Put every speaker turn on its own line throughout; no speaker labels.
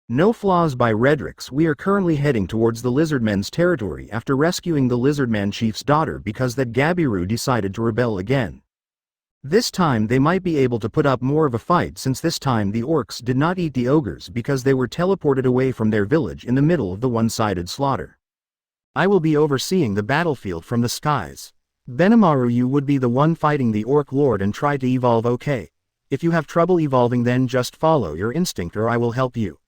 No flaws by RedRix. We are currently heading towards the Lizardmen's territory after rescuing the Lizardman chief's daughter because that Gabiru decided to rebel again. This time they might be able to put up more of a fight since this time the orcs did not eat the ogres because they were teleported away from their village in the middle of the one-sided slaughter. I will be overseeing the battlefield from the skies. Benimaru, you would be the one fighting the orc lord and try to evolve, okay? If you have trouble evolving then just follow your instinct or I will help you.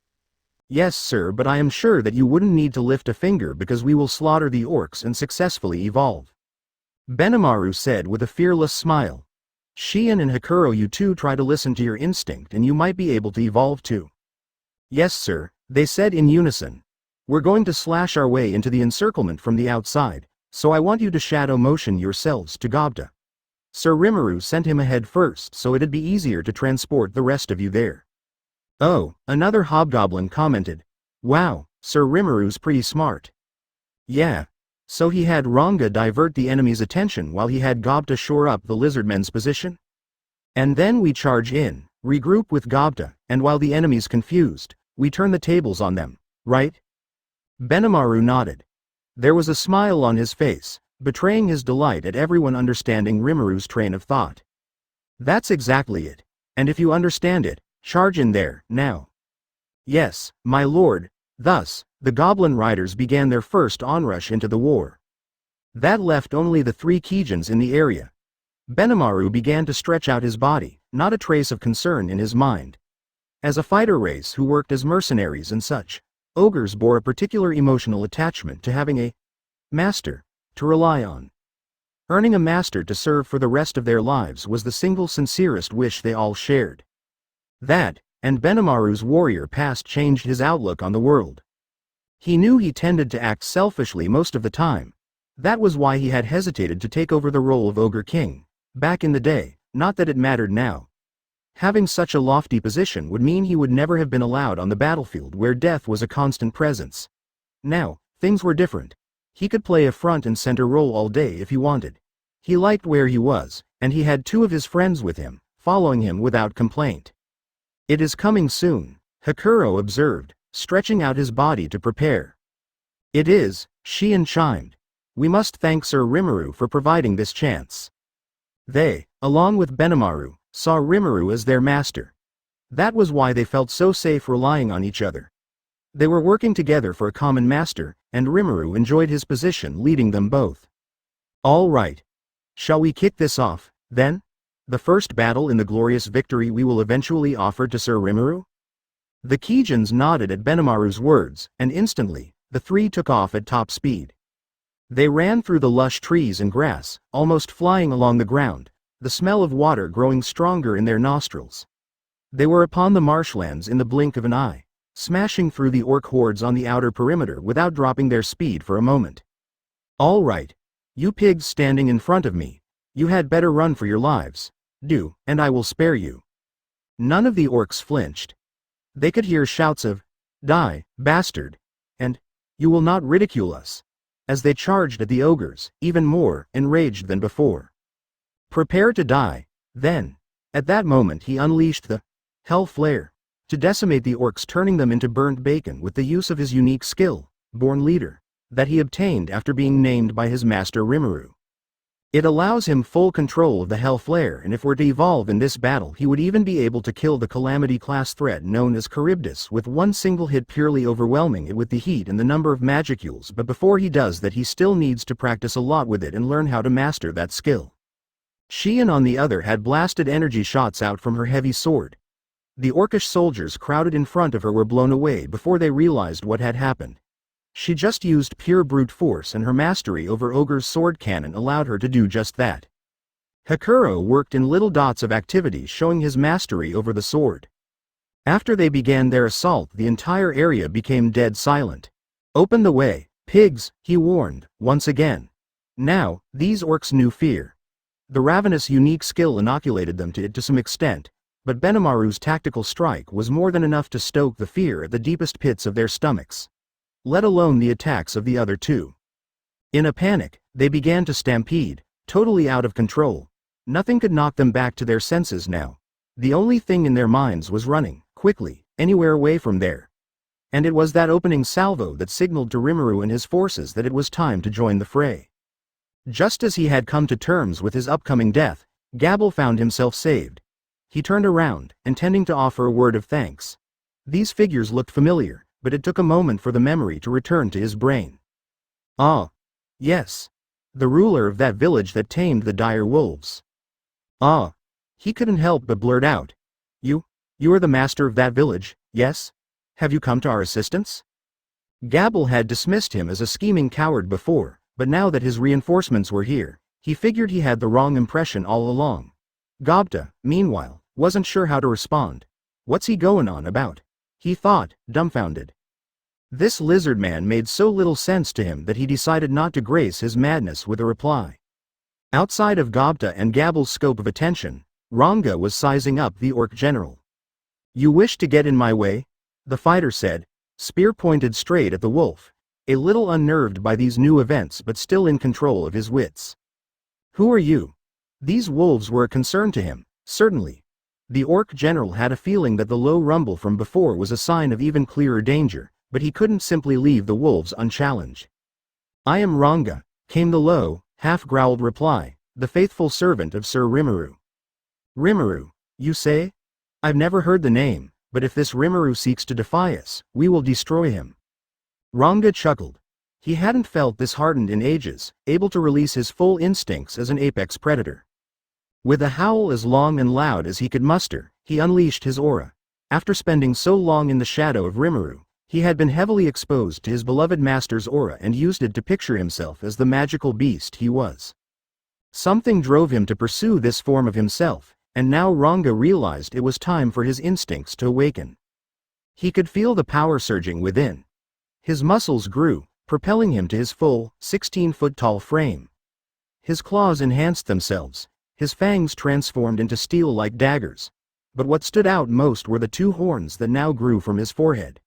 Yes sir, but I am sure that you wouldn't need to lift a finger because we will slaughter the orcs and successfully evolve. Benimaru said with a fearless smile. Shion and Hakuro, you two try to listen to your instinct and you might be able to evolve too. Yes sir, they said in unison. We're going to slash our way into the encirclement from the outside, so I want you to shadow motion yourselves to Gobta. Sir Rimuru sent him ahead first so it'd be easier to transport the rest of you there. Oh, another hobgoblin commented. Wow, Sir Rimuru's pretty smart. Yeah. So he had Ranga divert the enemy's attention while he had Gobta shore up the lizardmen's position? And then we charge in, regroup with Gobta, and while the enemy's confused, we turn the tables on them, right? Benimaru nodded. There was a smile on his face, betraying his delight at everyone understanding Rimuru's train of thought. That's exactly it. And if you understand it, charge in there, now. Yes, my lord. Thus, the goblin riders began their first onrush into the war. That left only the three Kijins in the area. Benimaru began to stretch out his body, not a trace of concern in his mind. As a fighter race who worked as mercenaries and such, ogres bore a particular emotional attachment to having a master to rely on. Earning a master to serve for the rest of their lives was the single sincerest wish they all shared. That, and Benimaru's warrior past changed his outlook on the world. He knew he tended to act selfishly most of the time. That was why he had hesitated to take over the role of Ogre King, back in the day, not that it mattered now. Having such a lofty position would mean he would never have been allowed on the battlefield where death was a constant presence. Now, things were different. He could play a front and center role all day if he wanted. He liked where he was, and he had two of his friends with him, following him without complaint. It is coming soon, Hakuro observed, stretching out his body to prepare. It is, Shion chimed. We must thank Sir Rimuru for providing this chance. They, along with Benimaru, saw Rimuru as their master. That was why they felt so safe relying on each other. They were working together for a common master, and Rimuru enjoyed his position leading them both. All right. Shall we kick this off, then? The first battle in the glorious victory we will eventually offer to Sir Rimuru? The Kijins nodded at Benimaru's words, and instantly, the three took off at top speed. They ran through the lush trees and grass, almost flying along the ground, the smell of water growing stronger in their nostrils. They were upon the marshlands in the blink of an eye, smashing through the orc hordes on the outer perimeter without dropping their speed for a moment. All right. You pigs standing in front of me, you had better run for your lives. Do, and I will spare you. None of the orcs flinched. They could hear shouts of, die, bastard, and, you will not ridicule us, as they charged at the ogres, even more enraged than before. Prepare to die, then. At that moment he unleashed the hell flare, to decimate the orcs, turning them into burnt bacon with the use of his unique skill, Born Leader, that he obtained after being named by his master Rimuru. It allows him full control of the Hell Flare, and if were to evolve in this battle he would even be able to kill the Calamity class threat known as Charybdis with one single hit, purely overwhelming it with the heat and the number of magicules, but before he does that he still needs to practice a lot with it and learn how to master that skill. Shion on the other had blasted energy shots out from her heavy sword. The orcish soldiers crowded in front of her were blown away before they realized what had happened. She just used pure brute force, and her mastery over Ogre's sword cannon allowed her to do just that. Hakuro worked in little dots of activity, showing his mastery over the sword. After they began their assault, the entire area became dead silent. Open the way, pigs, he warned, once again. Now, these orcs knew fear. The ravenous unique skill inoculated them to it to some extent, but Benimaru's tactical strike was more than enough to stoke the fear at the deepest pits of their stomachs. Let alone the attacks of the other two. In a panic, they began to stampede, totally out of control. Nothing could knock them back to their senses now. The only thing in their minds was running, quickly, anywhere away from there. And it was that opening salvo that signaled to Rimuru and his forces that it was time to join the fray. Just as he had come to terms with his upcoming death, Gazel found himself saved. He turned around, intending to offer a word of thanks. These figures looked familiar, but it took a moment for the memory to return to his brain. Ah. Yes. The ruler of that village that tamed the dire wolves. Ah. He couldn't help but blurt out. You are the master of that village, yes? Have you come to our assistance? Gazel had dismissed him as a scheming coward before, but now that his reinforcements were here, he figured he had the wrong impression all along. Gobta, meanwhile, wasn't sure how to respond. What's he going on about? He thought, dumbfounded. This lizard man made so little sense to him that he decided not to grace his madness with a reply. Outside of Gobta and Gazel's scope of attention, Ranga was sizing up the orc general. You wish to get in my way? The fighter said, spear pointed straight at the wolf, a little unnerved by these new events but still in control of his wits. Who are you? These wolves were a concern to him, certainly. The orc general had a feeling that the low rumble from before was a sign of even clearer danger, but he couldn't simply leave the wolves unchallenged. I am Ranga, came the low, half-growled reply, the faithful servant of Sir Rimuru. Rimuru, you say? I've never heard the name, but if this Rimuru seeks to defy us, we will destroy him. Ranga chuckled. He hadn't felt this hardened in ages, able to release his full instincts as an apex predator. With a howl as long and loud as he could muster, he unleashed his aura. After spending so long in the shadow of Rimuru, he had been heavily exposed to his beloved master's aura and used it to picture himself as the magical beast he was. Something drove him to pursue this form of himself, and now Ranga realized it was time for his instincts to awaken. He could feel the power surging within. His muscles grew, propelling him to his full, 16-foot-tall frame. His claws enhanced themselves, his fangs transformed into steel like daggers. But what stood out most were the two horns that now grew from his forehead.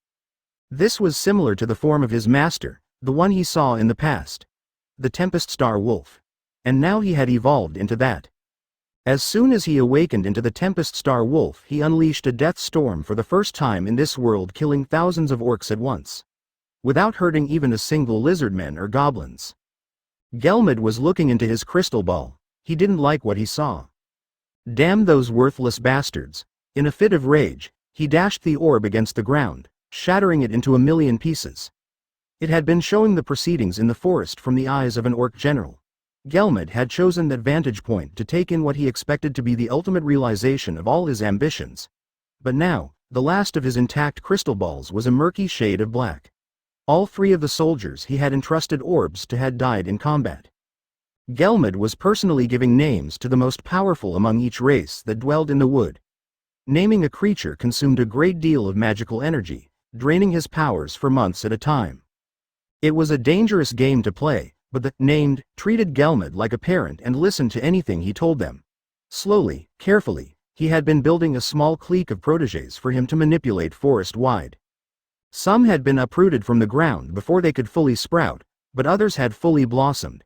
This was similar to the form of his master, the one he saw in the past. The Tempest Star Wolf. And now he had evolved into that. As soon as he awakened into the Tempest Star Wolf, he unleashed a death storm for the first time in this world, killing thousands of orcs at once, without hurting even a single lizardmen or goblins. Gelmud was looking into his crystal ball. He didn't like what he saw. Damn those worthless bastards. In a fit of rage, he dashed the orb against the ground, shattering it into a million pieces. It had been showing the proceedings in the forest from the eyes of an orc general. Gelmud had chosen that vantage point to take in what he expected to be the ultimate realization of all his ambitions. But now, the last of his intact crystal balls was a murky shade of black. All three of the soldiers he had entrusted orbs to had died in combat. Gelmud was personally giving names to the most powerful among each race that dwelled in the wood. Naming a creature consumed a great deal of magical energy, draining his powers for months at a time. It was a dangerous game to play, but the named treated Gelmud like a parent and listened to anything he told them. Slowly, carefully, he had been building a small clique of protégés for him to manipulate forest-wide. Some had been uprooted from the ground before they could fully sprout, but others had fully blossomed.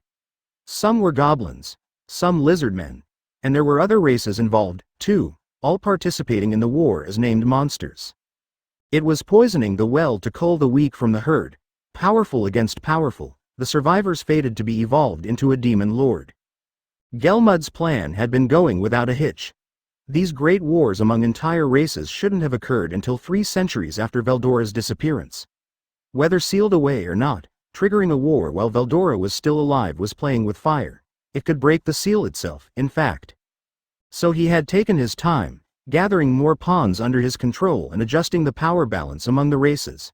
Some were goblins, some lizardmen, and there were other races involved, too, all participating in the war as named monsters. It was poisoning the well to cull the weak from the herd, powerful against powerful. The survivors fated to be evolved into a demon lord. Gelmud's plan had been going without a hitch. These great wars among entire races shouldn't have occurred until 3 centuries after Veldora's disappearance. Whether sealed away or not, triggering a war while Veldora was still alive was playing with fire. It could break the seal itself, in fact. So he had taken his time, gathering more pawns under his control and adjusting the power balance among the races.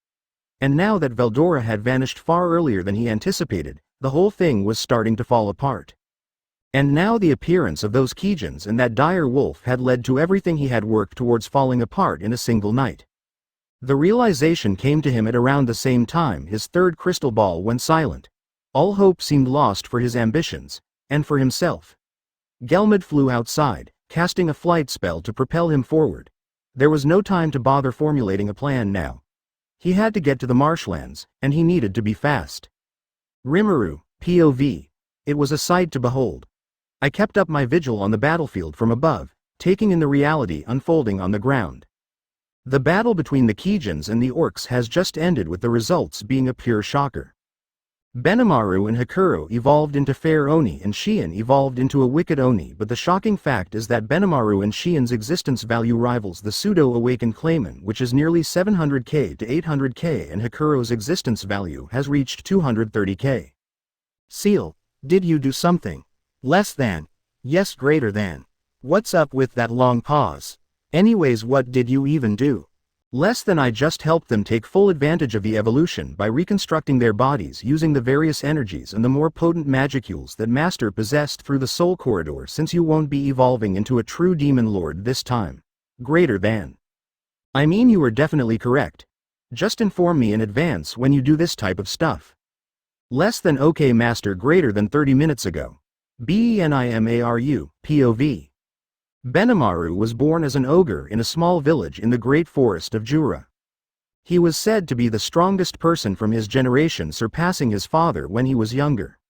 And now that Veldora had vanished far earlier than he anticipated, the whole thing was starting to fall apart. And now the appearance of those Kijans and that dire wolf had led to everything he had worked towards falling apart in a single night. The realization came to him at around the same time his third crystal ball went silent. All hope seemed lost for his ambitions, and for himself. Gelmud flew outside, casting a flight spell to propel him forward. There was no time to bother formulating a plan now. He had to get to the marshlands, and he needed to be fast. Rimuru, POV. It was a sight to behold. I kept up my vigil on the battlefield from above, taking in the reality unfolding on the ground. The battle between the Kijins and the orcs has just ended, with the results being a pure shocker. Benimaru and Hakuro evolved into fair Oni and Shion evolved into a wicked Oni, but the shocking fact is that Benimaru and Shion's existence value rivals the pseudo-awakened Clayman, which is nearly 700k to 800k, and Hakuro's existence value has reached 230k. Seal, did you do something? Less than. Yes, greater than. What's up with that long pause? Anyways, what did you even do? Less than. I just helped them take full advantage of the evolution by reconstructing their bodies using the various energies and the more potent magicules that Master possessed through the Soul Corridor, since you won't be evolving into a true Demon Lord this time. Greater than. I mean, you are definitely correct. Just inform me in advance when you do this type of stuff. Less than. Okay Master, greater than 30 minutes ago. Benimaru, POV. Benimaru was born as an ogre in a small village in the great forest of Jura. He was said to be the strongest person from his generation, surpassing his father when he was younger.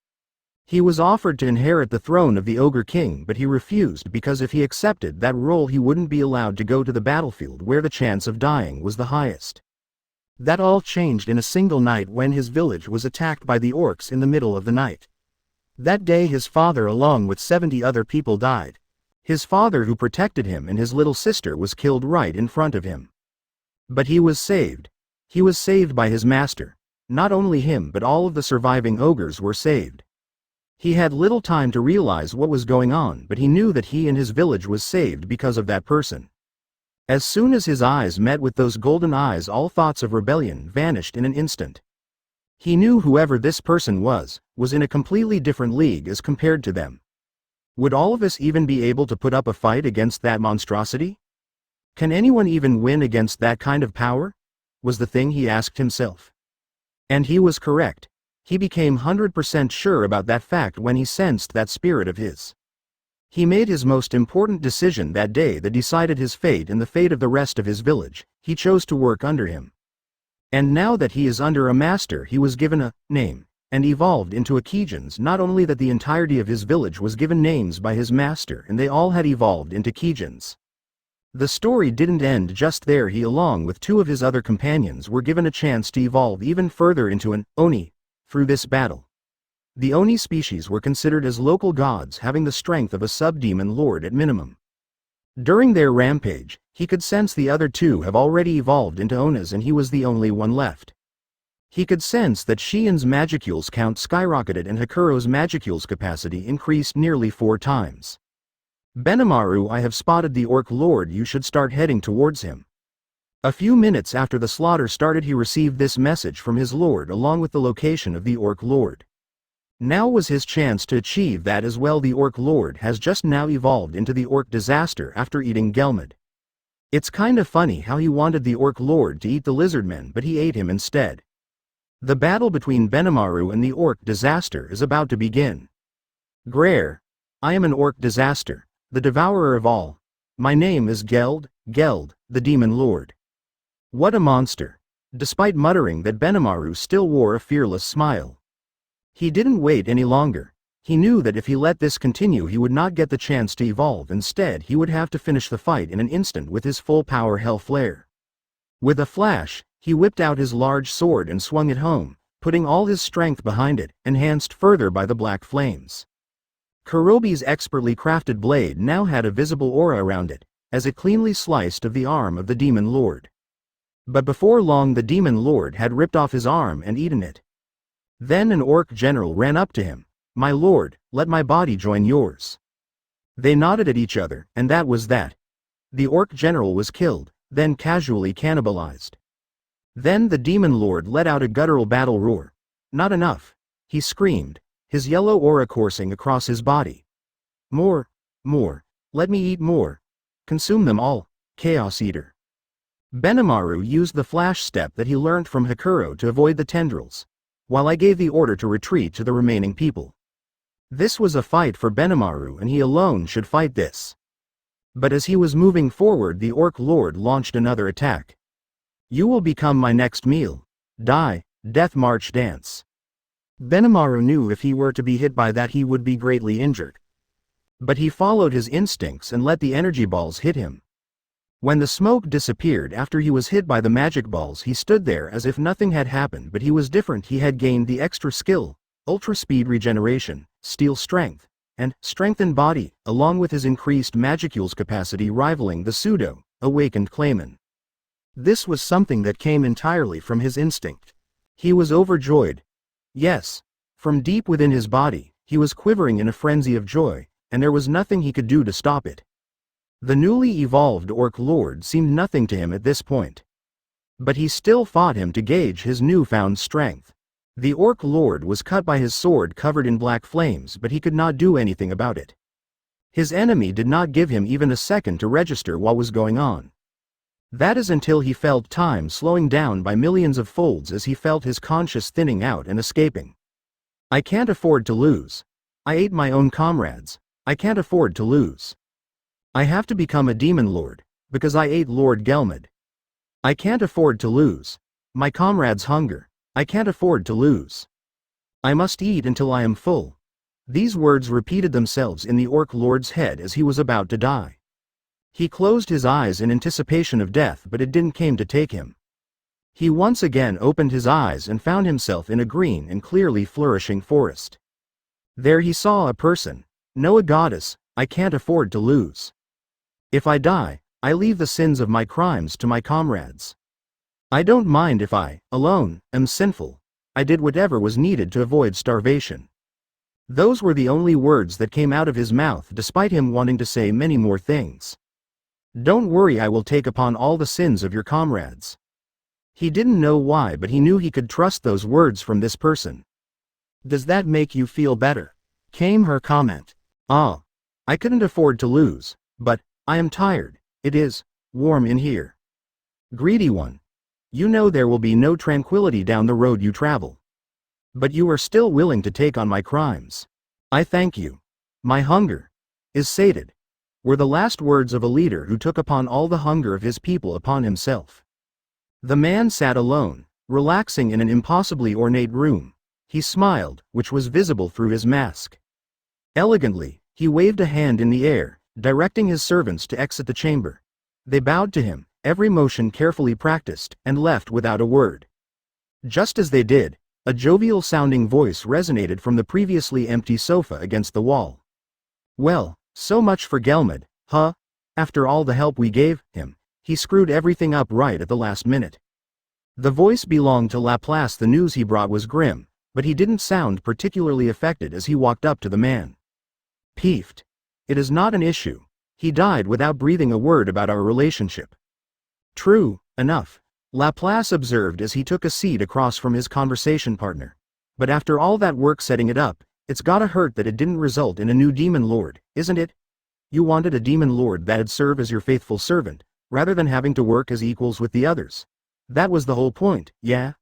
He was offered to inherit the throne of the Ogre King, but he refused because if he accepted that role he wouldn't be allowed to go to the battlefield where the chance of dying was the highest. That all changed in a single night when his village was attacked by the orcs in the middle of the night. That day his father along with 70 other people died. His father who protected him and his little sister was killed right in front of him. But he was saved. He was saved by his master. Not only him but all of the surviving ogres were saved. He had little time to realize what was going on, but he knew that he and his village was saved because of that person. As soon as his eyes met with those golden eyes, all thoughts of rebellion vanished in an instant. He knew whoever this person was in a completely different league as compared to them. Would all of us even be able to put up a fight against that monstrosity? Can anyone even win against that kind of power? Was the thing he asked himself. And he was correct. He became 100% sure about that fact when he sensed that spirit of his. He made his most important decision that day that decided his fate and the fate of the rest of his village. He chose to work under him. And now that he is under a master, he was given a name and evolved into a Kijins. Not only that, the entirety of his village was given names by his master and they all had evolved into Kijins. The story didn't end just there. He along with 2 of his other companions were given a chance to evolve even further into an Oni through this battle. The Oni species were considered as local gods, having the strength of a sub-demon lord at minimum. During their rampage, he could sense the other 2 have already evolved into Onas and he was the only one left. He could sense that Shion's magicules count skyrocketed and Hakuro's magicules capacity increased nearly 4 times. Benimaru, I have spotted the Orc Lord, you should start heading towards him. A few minutes after the slaughter started he received this message from his lord along with the location of the Orc Lord. Now was his chance to achieve that as well. The Orc Lord has just now evolved into the Orc Disaster after eating Gelmud. It's kind of funny how he wanted the Orc Lord to eat the lizardmen but he ate him instead. The battle between Benimaru and the Orc Disaster is about to begin. Grare. I am an Orc Disaster, the devourer of all. My name is Geld, the Demon Lord. What a monster. Despite muttering that, Benimaru still wore a fearless smile. He didn't wait any longer. He knew that if he let this continue he would not get the chance to evolve. Instead he would have to finish the fight in an instant with his full power Hell Flare. With a flash, he whipped out his large sword and swung it home, putting all his strength behind it, enhanced further by the black flames. Kurobi's expertly crafted blade now had a visible aura around it, as it cleanly sliced of the arm of the Demon Lord. But before long the Demon Lord had ripped off his arm and eaten it. Then an orc general ran up to him. My lord, let my body join yours. They nodded at each other, and that was that. The orc general was killed, then casually cannibalized. Then the Demon Lord let out a guttural battle roar. Not enough. He screamed, his yellow aura coursing across his body. More. Let me eat more. Consume them all, Chaos Eater. Benimaru used the flash step that he learned from Hakuro to avoid the tendrils, while I gave the order to retreat to the remaining people. This was a fight for Benimaru and he alone should fight this. But as he was moving forward the Orc Lord launched another attack. You will become my next meal. Die, Death March Dance. Benimaru knew if he were to be hit by that he would be greatly injured. But he followed his instincts and let the energy balls hit him. When the smoke disappeared after he was hit by the magic balls, he stood there as if nothing had happened, but he was different. He had gained the extra skill, ultra speed regeneration, steel strength, and strengthened body, along with his increased magicules capacity rivaling the pseudo-awakened Clayman. This was something that came entirely from his instinct. He was overjoyed. Yes, from deep within his body, he was quivering in a frenzy of joy, and there was nothing he could do to stop it. The newly evolved Orc Lord seemed nothing to him at this point. But he still fought him to gauge his newfound strength. The Orc Lord was cut by his sword covered in black flames, but he could not do anything about it. His enemy did not give him even a second to register what was going on. That is until he felt time slowing down by millions of folds as he felt his conscience thinning out and escaping. I can't afford to lose. I ate my own comrades. I can't afford to lose. I have to become a demon lord, because I ate Lord Gelmud. I can't afford to lose. My comrades hunger. I can't afford to lose. I must eat until I am full. These words repeated themselves in the Orc Lord's head as he was about to die. He closed his eyes in anticipation of death, but it didn't come to take him. He once again opened his eyes and found himself in a green and clearly flourishing forest. There he saw a person. No, a goddess. I can't afford to lose. If I die, I leave the sins of my crimes to my comrades. I don't mind if I, alone, am sinful. I did whatever was needed to avoid starvation. Those were the only words that came out of his mouth, despite him wanting to say many more things. Don't worry, I will take upon all the sins of your comrades. He didn't know why, but he knew he could trust those words from this person. Does that make you feel better? Came her comment. Ah. I couldn't afford to lose, but I am tired. It is warm in here. Greedy one. You know there will be no tranquility down the road you travel. But you are still willing to take on my crimes. I thank you. My hunger is sated, were the last words of a leader who took upon all the hunger of his people upon himself. The man sat alone, relaxing in an impossibly ornate room. He smiled, which was visible through his mask. Elegantly, he waved a hand in the air, directing his servants to exit the chamber. They bowed to him, every motion carefully practiced, and left without a word. Just as they did, a jovial-sounding voice resonated from the previously empty sofa against the wall. Well, so much for Gelmud, huh? After all the help we gave him, he screwed everything up right at the last minute. The voice belonged to Laplace. The news he brought was grim, but he didn't sound particularly affected as he walked up to the man. Peeved. It is not an issue. He died without breathing a word about our relationship. True enough, Laplace observed as he took a seat across from his conversation partner. But after all that work setting it up, it's gotta hurt that it didn't result in a new demon lord, isn't it? You wanted a demon lord that'd serve as your faithful servant, rather than having to work as equals with the others. That was the whole point, yeah?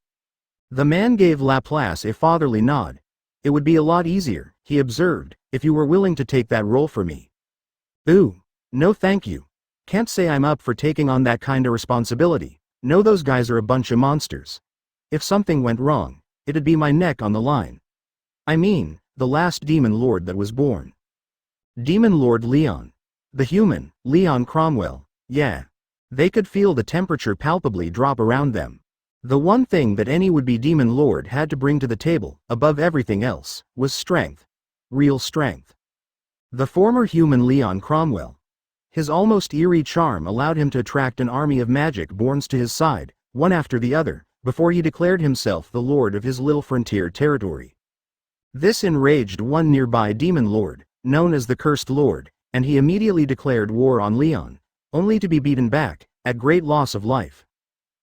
The man gave Laplace a fatherly nod. It would be a lot easier, he observed, if you were willing to take that role for me. Ooh, no thank you. Can't say I'm up for taking on that kinda responsibility. No, those guys are a bunch of monsters. If something went wrong, it'd be my neck on the line. I mean, the last demon lord that was born. Demon Lord Leon. The human, Leon Cromwell, yeah. They could feel the temperature palpably drop around them. The one thing that any would-be demon lord had to bring to the table, above everything else, was strength. Real strength. The former human Leon Cromwell. His almost eerie charm allowed him to attract an army of magic-borns to his side, one after the other, before he declared himself the lord of his little frontier territory. This enraged one nearby demon lord, known as the Cursed Lord, and he immediately declared war on Leon, only to be beaten back, at great loss of life.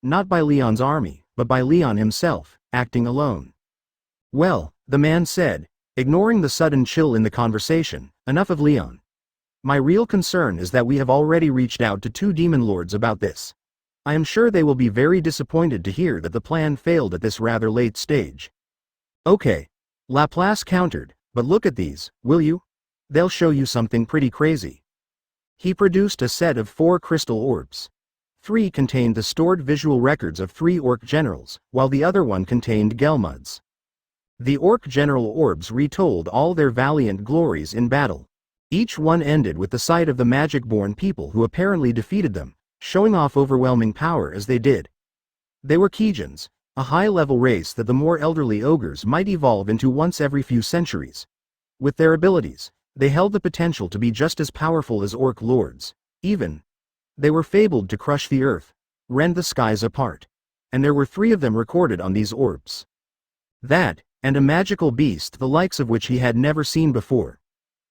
Not by Leon's army, but by Leon himself, acting alone. Well, the man said, ignoring the sudden chill in the conversation, enough of Leon. My real concern is that we have already reached out to 2 demon lords about this. I am sure they will be very disappointed to hear that the plan failed at this rather late stage. Okay. Laplace countered, but look at these, will you? They'll show you something pretty crazy. He produced a set of 4 crystal orbs. 3 contained the stored visual records of 3 orc generals, while the other one contained Gelmud's. The orc general orbs retold all their valiant glories in battle. Each one ended with the sight of the magic-born people who apparently defeated them, showing off overwhelming power as they did. They were Kijans, a high-level race that the more elderly ogres might evolve into once every few centuries. With their abilities, they held the potential to be just as powerful as orc lords. Even, they were fabled to crush the earth, rend the skies apart. And there were 3 of them recorded on these orbs. That, and a magical beast the likes of which he had never seen before.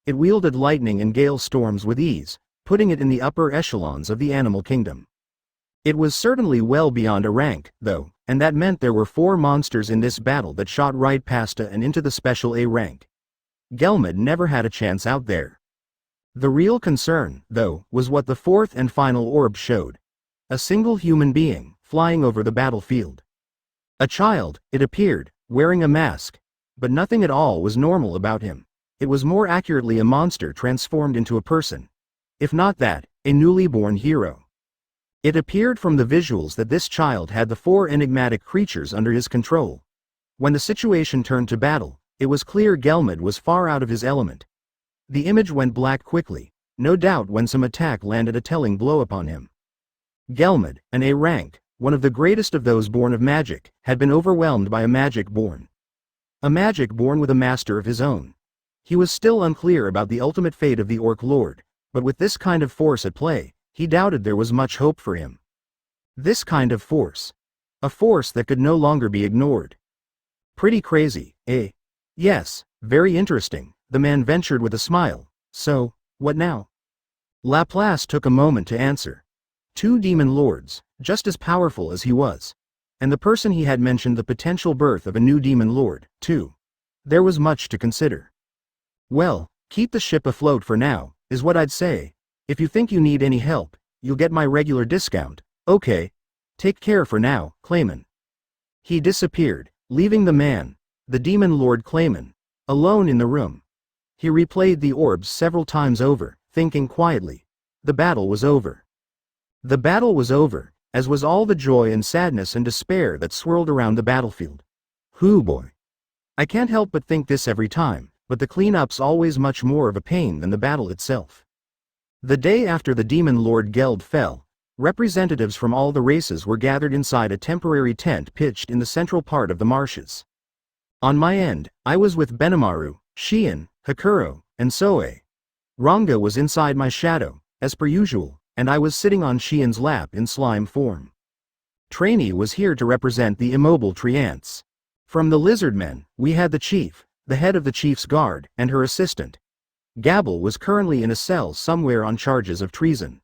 It wielded lightning and gale storms with ease, putting it in the upper echelons of the animal kingdom. It was certainly well beyond a rank, though, and that meant there were 4 monsters in this battle that shot right past A and into the special A rank. Gelmud never had a chance out there. The real concern, though, was what the 4th and final orb showed. A single human being, flying over the battlefield. A child, it appeared, wearing a mask. But nothing at all was normal about him. It was more accurately a monster transformed into a person. If not that, a newly born hero. It appeared from the visuals that this child had the 4 enigmatic creatures under his control. When the situation turned to battle, it was clear Gelmud was far out of his element. The image went black quickly, no doubt when some attack landed a telling blow upon him. Gelmud, an A rank, one of the greatest of those born of magic, had been overwhelmed by a magic born. A magic born with a master of his own. He was still unclear about the ultimate fate of the Orc Lord, but with this kind of force at play, he doubted there was much hope for him. This kind of force. A force that could no longer be ignored. Pretty crazy, eh? Yes, very interesting, the man ventured with a smile. So, what now? Laplace took a moment to answer. 2 demon lords, just as powerful as he was. And the person he had mentioned the potential birth of a new demon lord, too. There was much to consider. Well, keep the ship afloat for now, is what I'd say. If you think you need any help, you'll get my regular discount. Okay. Take care for now, Clayman. He disappeared, leaving the man, the demon lord Clayman, alone in the room. He replayed the orbs several times over, thinking quietly. The battle was over. The battle was over, as was all the joy and sadness and despair that swirled around the battlefield. Hoo boy. I can't help but think this every time, but the cleanup's always much more of a pain than the battle itself. The day after the demon lord Geld fell, representatives from all the races were gathered inside a temporary tent pitched in the central part of the marshes. On my end, I was with Benimaru, Shion, Hakuro, and Soe. Ranga was inside my shadow, as per usual, and I was sitting on Shion's lap in slime form. Trainee was here to represent the immobile Treants. From the lizardmen, we had the chief, the head of the chief's guard, and her assistant. Gazel was currently in a cell somewhere on charges of treason.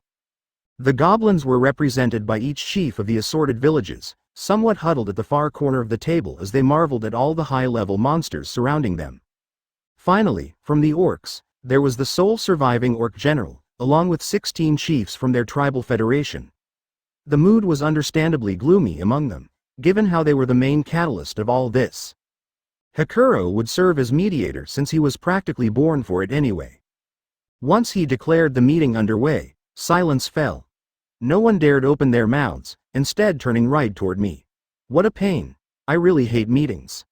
The goblins were represented by each chief of the assorted villages, somewhat huddled at the far corner of the table as they marveled at all the high-level monsters surrounding them. Finally, from the orcs, there was the sole surviving orc general, along with 16 chiefs from their tribal federation. The mood was understandably gloomy among them, given how they were the main catalyst of all this. Hakuro would serve as mediator since he was practically born for it anyway. Once he declared the meeting underway, silence fell. No one dared open their mouths, instead turning right toward me. What a pain. I really hate meetings.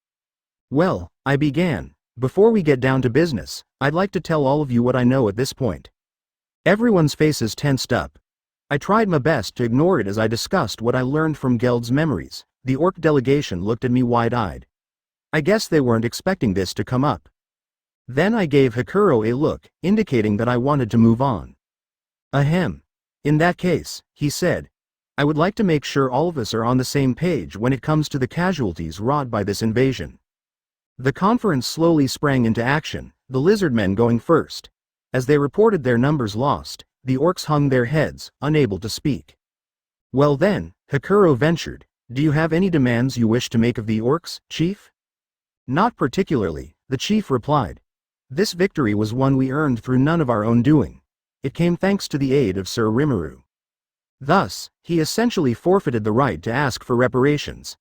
Well, I began. Before we get down to business, I'd like to tell all of you what I know at this point. Everyone's faces tensed up. I tried my best to ignore it as I discussed what I learned from Geld's memories. The orc delegation looked at me wide-eyed. I guess they weren't expecting this to come up. Then I gave Hakuro a look, indicating that I wanted to move on. Ahem. In that case, he said, I would like to make sure all of us are on the same page when it comes to the casualties wrought by this invasion. The conference slowly sprang into action, the lizardmen going first. As they reported their numbers lost, the orcs hung their heads, unable to speak. Well then, Hakuro ventured, do you have any demands you wish to make of the orcs, chief? Not particularly, the chief replied. This victory was one we earned through none of our own doing. It came thanks to the aid of Sir Rimuru. Thus, he essentially forfeited the right to ask for reparations.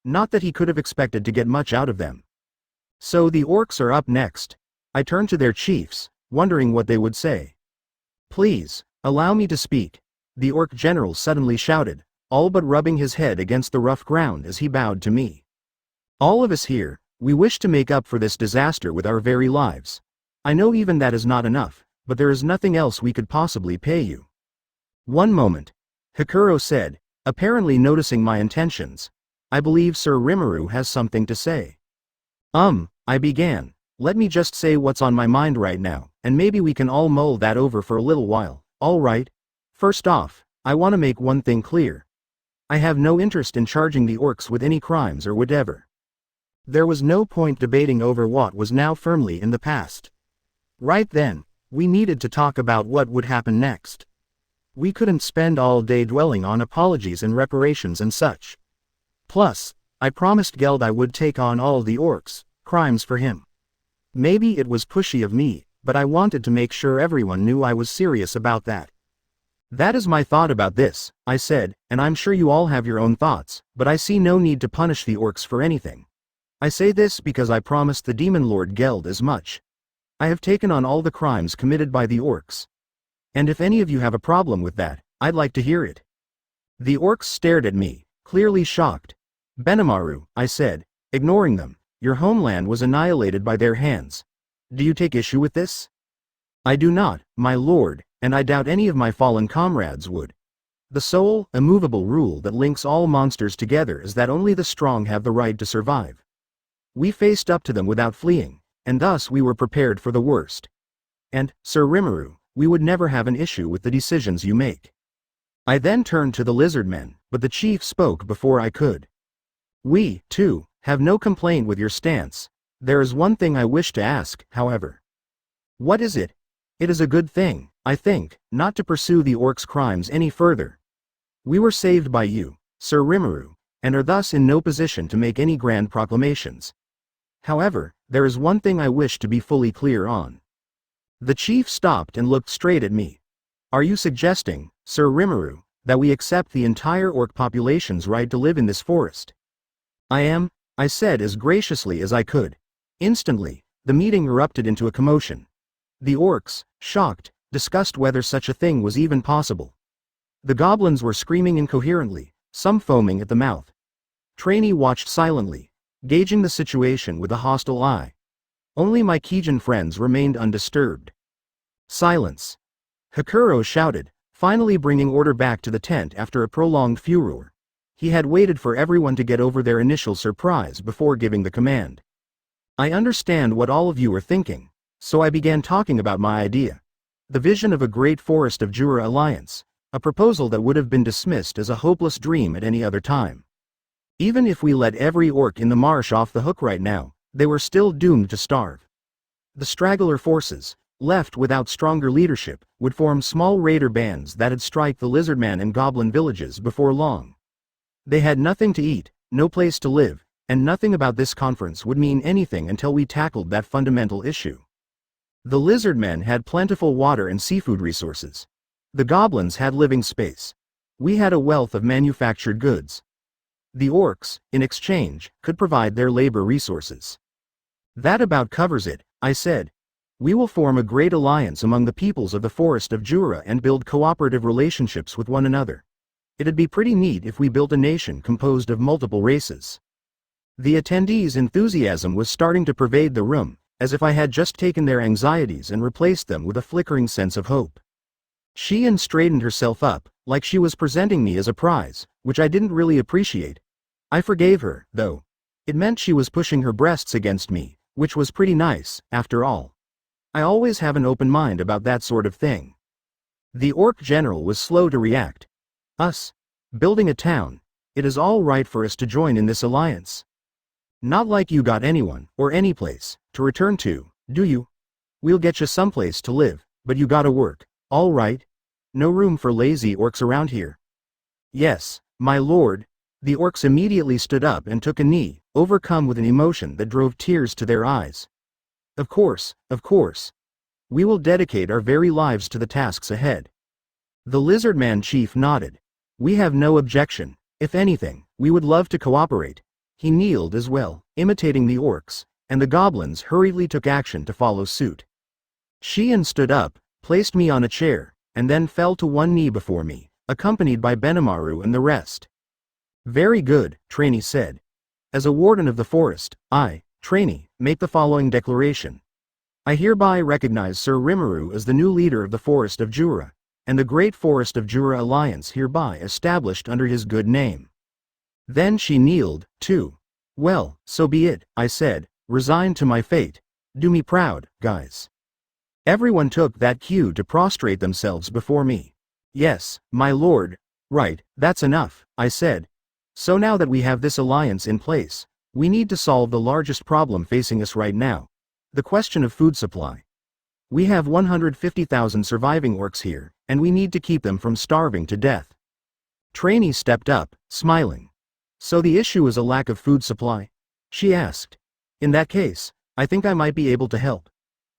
Not that he could have expected to get much out of them. So the orcs are up next. I turned to their chiefs, wondering what they would say. Please, allow me to speak, the orc general suddenly shouted, all but rubbing his head against the rough ground as he bowed to me. All of us here, we wish to make up for this disaster with our very lives. I know even that is not enough, but there is nothing else we could possibly pay you. One moment. Hikuro said, apparently noticing my intentions. I believe Sir Rimuru has something to say. I began. Let me just say what's on my mind right now, and maybe we can all mull that over for a little while, alright? First off, I want to make one thing clear. I have no interest in charging the orcs with any crimes or whatever. There was no point debating over what was now firmly in the past. Right then, we needed to talk about what would happen next. We couldn't spend all day dwelling on apologies and reparations and such. Plus, I promised Geld I would take on all the orcs' crimes for him. Maybe it was pushy of me, but I wanted to make sure everyone knew I was serious about that. That is my thought about this, I said, and I'm sure you all have your own thoughts, but I see no need to punish the orcs for anything. I say this because I promised the Demon Lord Geld as much. I have taken on all the crimes committed by the orcs. And if any of you have a problem with that, I'd like to hear it. The orcs stared at me, clearly shocked. Benimaru, I said, ignoring them, your homeland was annihilated by their hands. Do you take issue with this? I do not, my lord, and I doubt any of my fallen comrades would. The sole, immovable rule that links all monsters together is that only the strong have the right to survive. We faced up to them without fleeing, and thus we were prepared for the worst. And, Sir Rimuru, we would never have an issue with the decisions you make. I then turned to the lizard men, but the chief spoke before I could. We, too, have no complaint with your stance. There is one thing I wish to ask, however. What is it? It is a good thing, I think, not to pursue the orcs' crimes any further. We were saved by you, Sir Rimuru, and are thus in no position to make any grand proclamations. However, there is one thing I wish to be fully clear on. The chief stopped and looked straight at me. Are you suggesting, Sir Rimuru, that we accept the entire orc population's right to live in this forest? I am, I said as graciously as I could. Instantly, the meeting erupted into a commotion. The orcs, shocked, discussed whether such a thing was even possible. The goblins were screaming incoherently, some foaming at the mouth. Trainee watched silently, gauging the situation with a hostile eye. Only my Kijin friends remained undisturbed. Silence. Hikuro shouted, finally bringing order back to the tent after a prolonged furor. He had waited for everyone to get over their initial surprise before giving the command. I understand what all of you are thinking, so I began talking about my idea. The vision of a great Forest of Jura alliance, a proposal that would have been dismissed as a hopeless dream at any other time. Even if we let every orc in the marsh off the hook right now, they were still doomed to starve. The straggler forces, left without stronger leadership, would form small raider bands that'd strike the lizardman and goblin villages before long. They had nothing to eat, no place to live, and nothing about this conference would mean anything until we tackled that fundamental issue. The lizardmen had plentiful water and seafood resources. The goblins had living space. We had a wealth of manufactured goods. The orcs, in exchange, could provide their labor resources. That about covers it, I said. We will form a great alliance among the peoples of the Forest of Jura and build cooperative relationships with one another. It'd be pretty neat if we built a nation composed of multiple races. The attendees' enthusiasm was starting to pervade the room, as if I had just taken their anxieties and replaced them with a flickering sense of hope. Sheehan straightened herself up, like she was presenting me as a prize, which I didn't really appreciate. I forgave her, though. It meant she was pushing her breasts against me, which was pretty nice, after all. I always have an open mind about that sort of thing. The orc general was slow to react. Us? Building a town? It is all right for us to join in this alliance. Not like you got anyone, or any place, to return to, do you? We'll get you someplace to live, but you gotta work, all right? No room for lazy orcs around here. Yes, my lord. The orcs immediately stood up and took a knee, overcome with an emotion that drove tears to their eyes. Of course, of course. We will dedicate our very lives to the tasks ahead. The lizardman chief nodded. We have no objection. If anything, we would love to cooperate. He kneeled as well, imitating the orcs, and the goblins hurriedly took action to follow suit. Sheehan stood up, placed me on a chair, and then fell to one knee before me, accompanied by Benimaru and the rest. Very good, Trainee said. As a warden of the forest, I, Trainee, make the following declaration. I hereby recognize Sir Rimuru as the new leader of the Forest of Jura, and the great forest of Jura alliance hereby established under his good name. Then she kneeled, too. Well, so be it, I said, resigned to my fate. Do me proud, guys. Everyone took that cue to prostrate themselves before me. Yes, my lord. Right, that's enough, I said. So now that we have this alliance in place, we need to solve the largest problem facing us right now. The question of food supply. We have 150,000 surviving orcs here, and we need to keep them from starving to death. Trainee stepped up, smiling. So the issue is a lack of food supply? She asked. In that case, I think I might be able to help.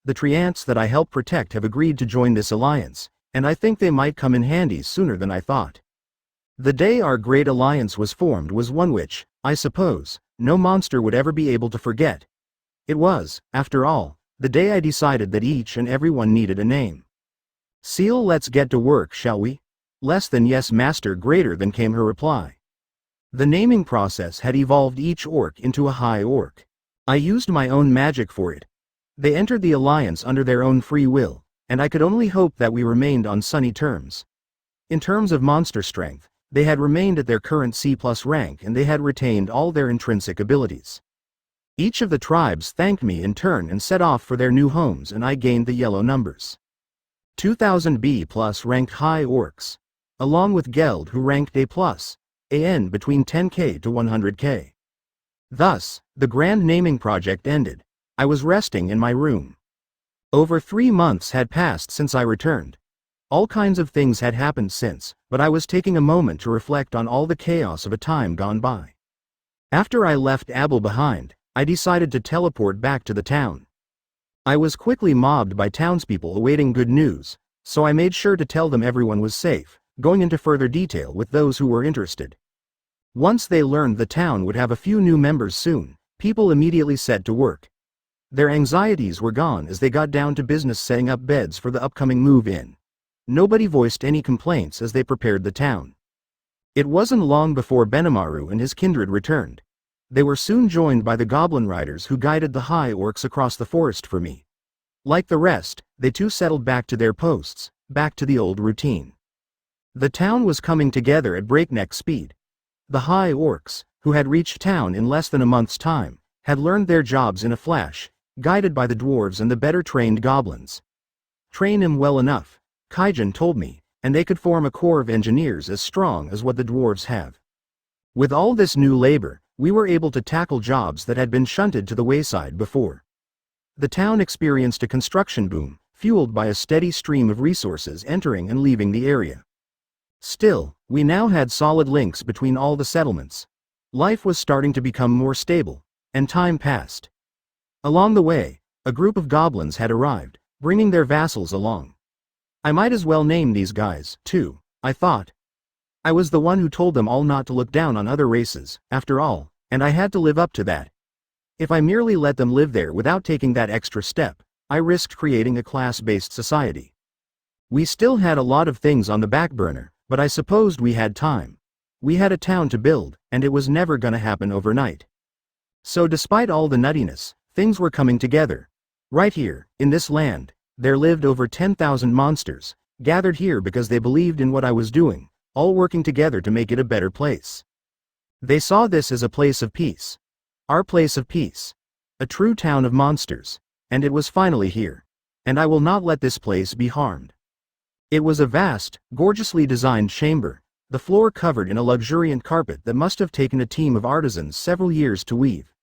The treants that I help protect have agreed to join this alliance, and I think they might come in handy sooner than I thought. The day our great alliance was formed was one which, I suppose, no monster would ever be able to forget. It was, after all, the day I decided that each and everyone needed a name. Seal, let's get to work, shall we? Less than yes, master, greater than came her reply. The naming process had evolved each orc into a high orc. I used my own magic for it. They entered the alliance under their own free will, and I could only hope that we remained on sunny terms. In terms of monster strength, they had remained at their current C+ rank and they had retained all their intrinsic abilities. Each of the tribes thanked me in turn and set off for their new homes, and I gained the yellow numbers. 2000 B+ ranked high orcs, along with Geld, who ranked A+, AN between 10k to 100k. Thus, the grand naming project ended. I was resting in my room. Over 3 months had passed since I returned. All kinds of things had happened since, but I was taking a moment to reflect on all the chaos of a time gone by. After I left Abel behind, I decided to teleport back to the town. I was quickly mobbed by townspeople awaiting good news, so I made sure to tell them everyone was safe, going into further detail with those who were interested. Once they learned the town would have a few new members soon, people immediately set to work. Their anxieties were gone as they got down to business setting up beds for the upcoming move-in. Nobody voiced any complaints as they prepared the town. It wasn't long before Benimaru and his kindred returned. They were soon joined by the goblin riders who guided the high orcs across the forest for me. Like the rest, they too settled back to their posts, back to the old routine. The town was coming together at breakneck speed. The high orcs, who had reached town in less than a month's time, had learned their jobs in a flash, guided by the dwarves and the better-trained goblins. Train him well enough, Kaijin told me, and they could form a corps of engineers as strong as what the dwarves have. With all this new labor, we were able to tackle jobs that had been shunted to the wayside before. The town experienced a construction boom, fueled by a steady stream of resources entering and leaving the area. Still, we now had solid links between all the settlements. Life was starting to become more stable, and time passed. Along the way, a group of goblins had arrived, bringing their vassals along. I might as well name these guys, too, I thought. I was the one who told them all not to look down on other races, after all, and I had to live up to that. If I merely let them live there without taking that extra step, I risked creating a class-based society. We still had a lot of things on the back burner, but I supposed we had time. We had a town to build, and it was never gonna happen overnight. So despite all the nuttiness, things were coming together. Right here, in this land, there lived over 10,000 monsters, gathered here because they believed in what I was doing, all working together to make it a better place. They saw this as a place of peace. Our place of peace. A true town of monsters. And it was finally here. And I will not let this place be harmed. It was a vast, gorgeously designed chamber, the floor covered in a luxuriant carpet that must have taken a team of artisans several years to weave.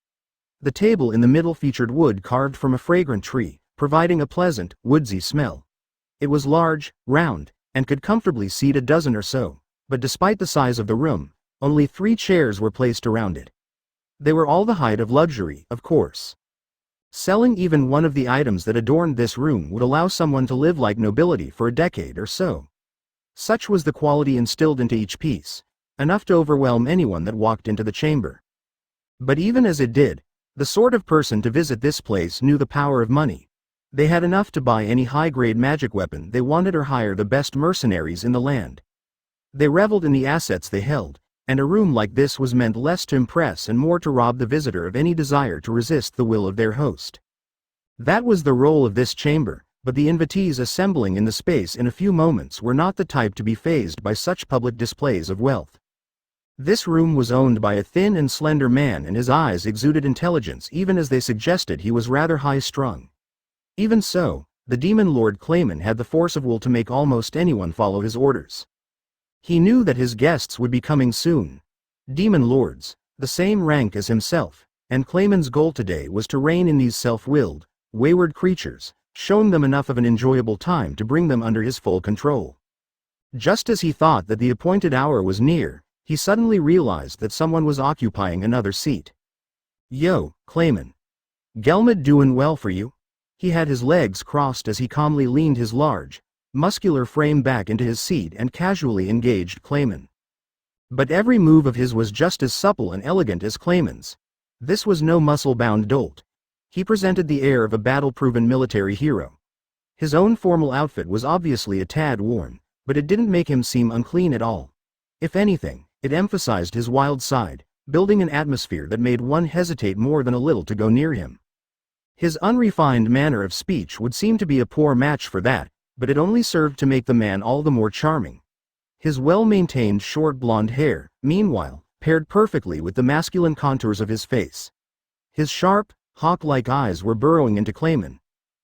The table in the middle featured wood carved from a fragrant tree, providing a pleasant, woodsy smell. It was large, round, and could comfortably seat a dozen or so, but despite the size of the room, only 3 chairs were placed around it. They were all the height of luxury, of course. Selling even one of the items that adorned this room would allow someone to live like nobility for a decade or so. Such was the quality instilled into each piece, enough to overwhelm anyone that walked into the chamber. But even as it did, the sort of person to visit this place knew the power of money. They had enough to buy any high-grade magic weapon they wanted or hire the best mercenaries in the land. They reveled in the assets they held, and a room like this was meant less to impress and more to rob the visitor of any desire to resist the will of their host. That was the role of this chamber, but the invitees assembling in the space in a few moments were not the type to be fazed by such public displays of wealth. This room was owned by a thin and slender man, and his eyes exuded intelligence even as they suggested he was rather high-strung. Even so, the demon lord Clayman had the force of will to make almost anyone follow his orders. He knew that his guests would be coming soon. Demon lords, the same rank as himself, and Clayman's goal today was to rein in these self-willed, wayward creatures, showing them enough of an enjoyable time to bring them under his full control. Just as he thought that the appointed hour was near, he suddenly realized that someone was occupying another seat. "Yo, Clayman. Gelmud doin' well for you?" He had his legs crossed as he calmly leaned his large, muscular frame back into his seat and casually engaged Clayman. But every move of his was just as supple and elegant as Clayman's. This was no muscle-bound dolt. He presented the air of a battle-proven military hero. His own formal outfit was obviously a tad worn, but it didn't make him seem unclean at all. If anything, it emphasized his wild side, building an atmosphere that made one hesitate more than a little to go near him. His unrefined manner of speech would seem to be a poor match for that, but it only served to make the man all the more charming. His well-maintained short blonde hair, meanwhile, paired perfectly with the masculine contours of his face. His sharp, hawk-like eyes were burrowing into Clayman.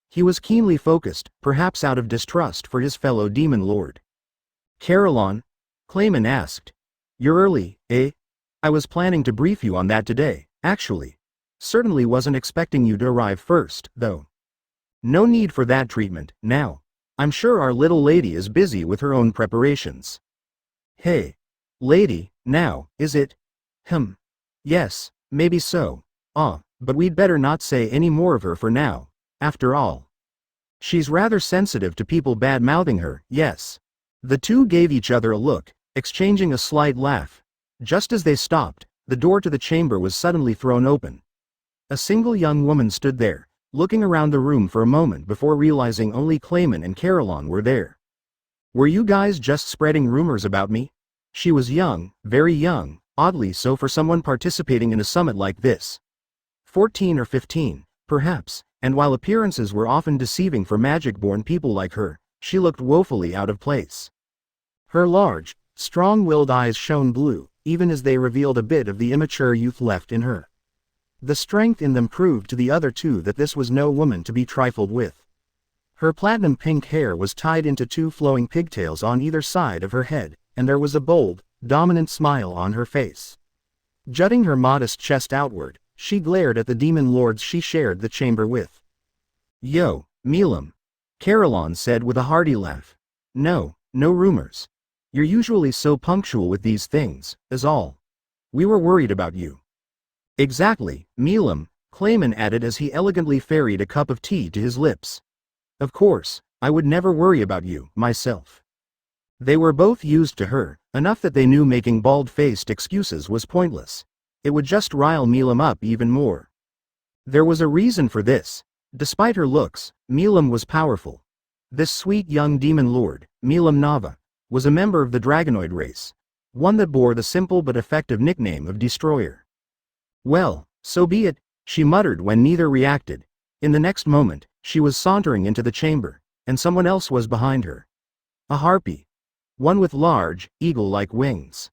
He was keenly focused, perhaps out of distrust for his fellow demon lord. "Caroline?" Clayman asked. "You're early, eh? I was planning to brief you on that today, actually. Certainly wasn't expecting you to arrive first, though. No need for that treatment, now. I'm sure our little lady is busy with her own preparations." "Hey. Lady, now, is it?" Yes, maybe so. But we'd better not say any more of her for now, after all. She's rather sensitive to people bad-mouthing her, yes." The two gave each other a look, exchanging a slight laugh. Just as they stopped, the door to the chamber was suddenly thrown open. A single young woman stood there, looking around the room for a moment before realizing only Clayman and Caroline were there. "Were you guys just spreading rumors about me?" She was young, very young, oddly so for someone participating in a summit like this. 14 or 15, perhaps, and while appearances were often deceiving for magic-born people like her, she looked woefully out of place. Her large, strong-willed eyes shone blue, even as they revealed a bit of the immature youth left in her. The strength in them proved to the other two that this was no woman to be trifled with. Her platinum-pink hair was tied into two flowing pigtails on either side of her head, and there was a bold, dominant smile on her face. Jutting her modest chest outward, she glared at the demon lords she shared the chamber with. "Yo, Milam," Caroline said with a hearty laugh. No rumors. You're usually so punctual with these things, is all. We were worried about you." "Exactly, Milam," Clayman added as he elegantly ferried a cup of tea to his lips. "Of course, I would never worry about you, myself." They were both used to her, enough that they knew making bald-faced excuses was pointless. It would just rile Milam up even more. There was a reason for this. Despite her looks, Milam was powerful. This sweet young demon lord, Milam Nava, was a member of the dragonoid race, one that bore the simple but effective nickname of Destroyer. "Well, so be it," she muttered when neither reacted. In the next moment, she was sauntering into the chamber, and someone else was behind her. A harpy. One with large, eagle-like wings.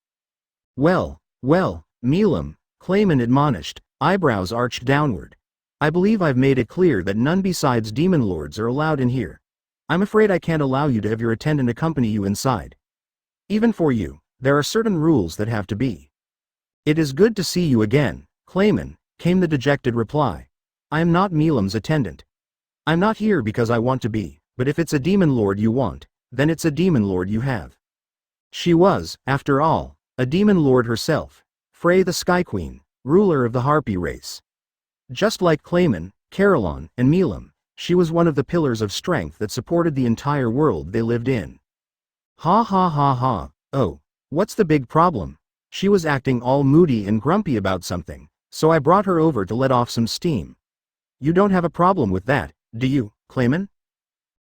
Well, Milam," Clayman admonished, eyebrows arched downward. "I believe I've made it clear that none besides demon lords are allowed in here. I'm afraid I can't allow you to have your attendant accompany you inside. Even for you, there are certain rules that have to be." "It is good to see you again, Clayman," came the dejected reply. "I am not Milam's attendant. I'm not here because I want to be, but if it's a demon lord you want, then it's a demon lord you have." She was, after all, a demon lord herself, Frey the Sky Queen, ruler of the harpy race. Just like Clayman, Caroline, and Milam, she was one of the pillars of strength that supported the entire world they lived in. Ha ha ha ha, oh, what's the big problem? She was acting all moody and grumpy about something, so I brought her over to let off some steam. You don't have a problem with that, do you, Clayman?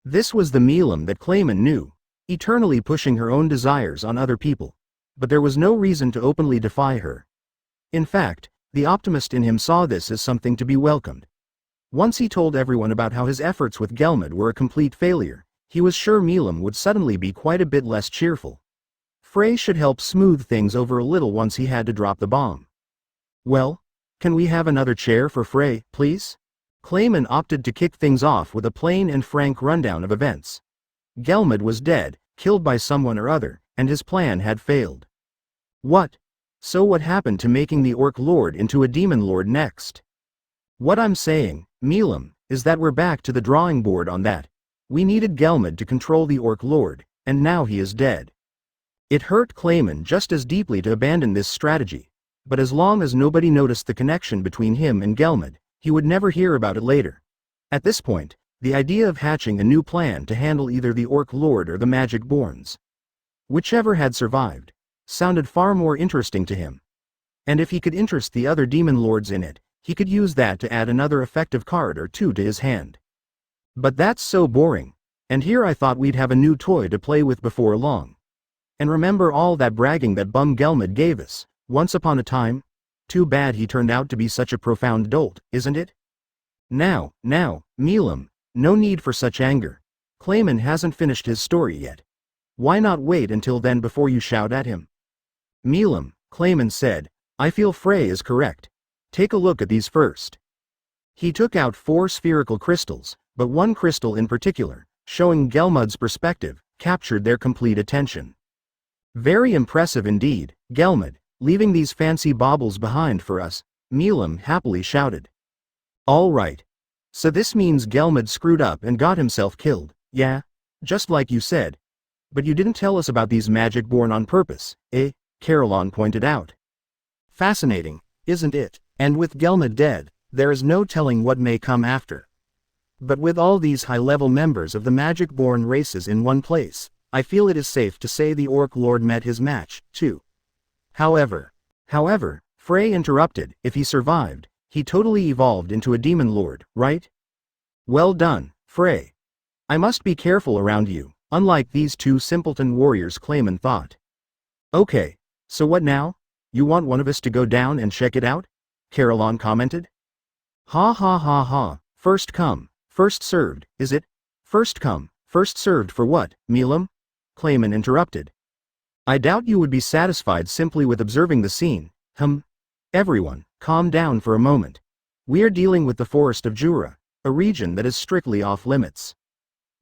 This was the Milam that Clayman knew, eternally pushing her own desires on other people. But there was no reason to openly defy her. In fact, the optimist in him saw this as something to be welcomed. Once he told everyone about how his efforts with Gelmud were a complete failure, he was sure Milam would suddenly be quite a bit less cheerful. Frey should help smooth things over a little once he had to drop the bomb. Well, can we have another chair for Frey, please? Clayman opted to kick things off with a plain and frank rundown of events. Gelmud was dead, killed by someone or other, and his plan had failed. What? So what happened to making the Orc Lord into a Demon Lord next? What I'm saying, Milam, is that we're back to the drawing board on that. We needed Gelmud to control the Orc Lord, and now he is dead. It hurt Clayman just as deeply to abandon this strategy, but as long as nobody noticed the connection between him and Gelmud, he would never hear about it later. At this point, the idea of hatching a new plan to handle either the Orc Lord or the Magic Borns, whichever had survived, sounded far more interesting to him. And if he could interest the other Demon Lords in it, he could use that to add another effective card or two to his hand. But that's so boring, and here I thought we'd have a new toy to play with before long. And remember all that bragging that bum Gelmud gave us, once upon a time? Too bad he turned out to be such a profound dolt, isn't it? Now, Milam, no need for such anger. Clayman hasn't finished his story yet. Why not wait until then before you shout at him? Milam, Clayman said, I feel Frey is correct. Take a look at these first. He took out 4 spherical crystals, but one crystal in particular, showing Gelmud's perspective, captured their complete attention. Very impressive indeed, Gelmud, leaving these fancy baubles behind for us, Milam happily shouted. All right. So this means Gelmud screwed up and got himself killed, yeah? Just like you said. But you didn't tell us about these Magic Born on purpose, eh? Caroline pointed out. Fascinating, isn't it? And with Gelmud dead, there is no telling what may come after. But with all these high-level members of the Magic Born races in one place, I feel it is safe to say the Orc Lord met his match, too. However, Frey interrupted, if he survived, he totally evolved into a Demon Lord, right? Well done, Frey. I must be careful around you, unlike these 2 simpleton warriors Clayman thought. Okay, so what now? You want one of us to go down and check it out? Caroline commented. Ha ha ha ha, first come, first served, is it? First come, first served for what, Milam? Clayman interrupted. I doubt you would be satisfied simply with observing the scene, Everyone, calm down for a moment. We are dealing with the Forest of Jura, a region that is strictly off limits.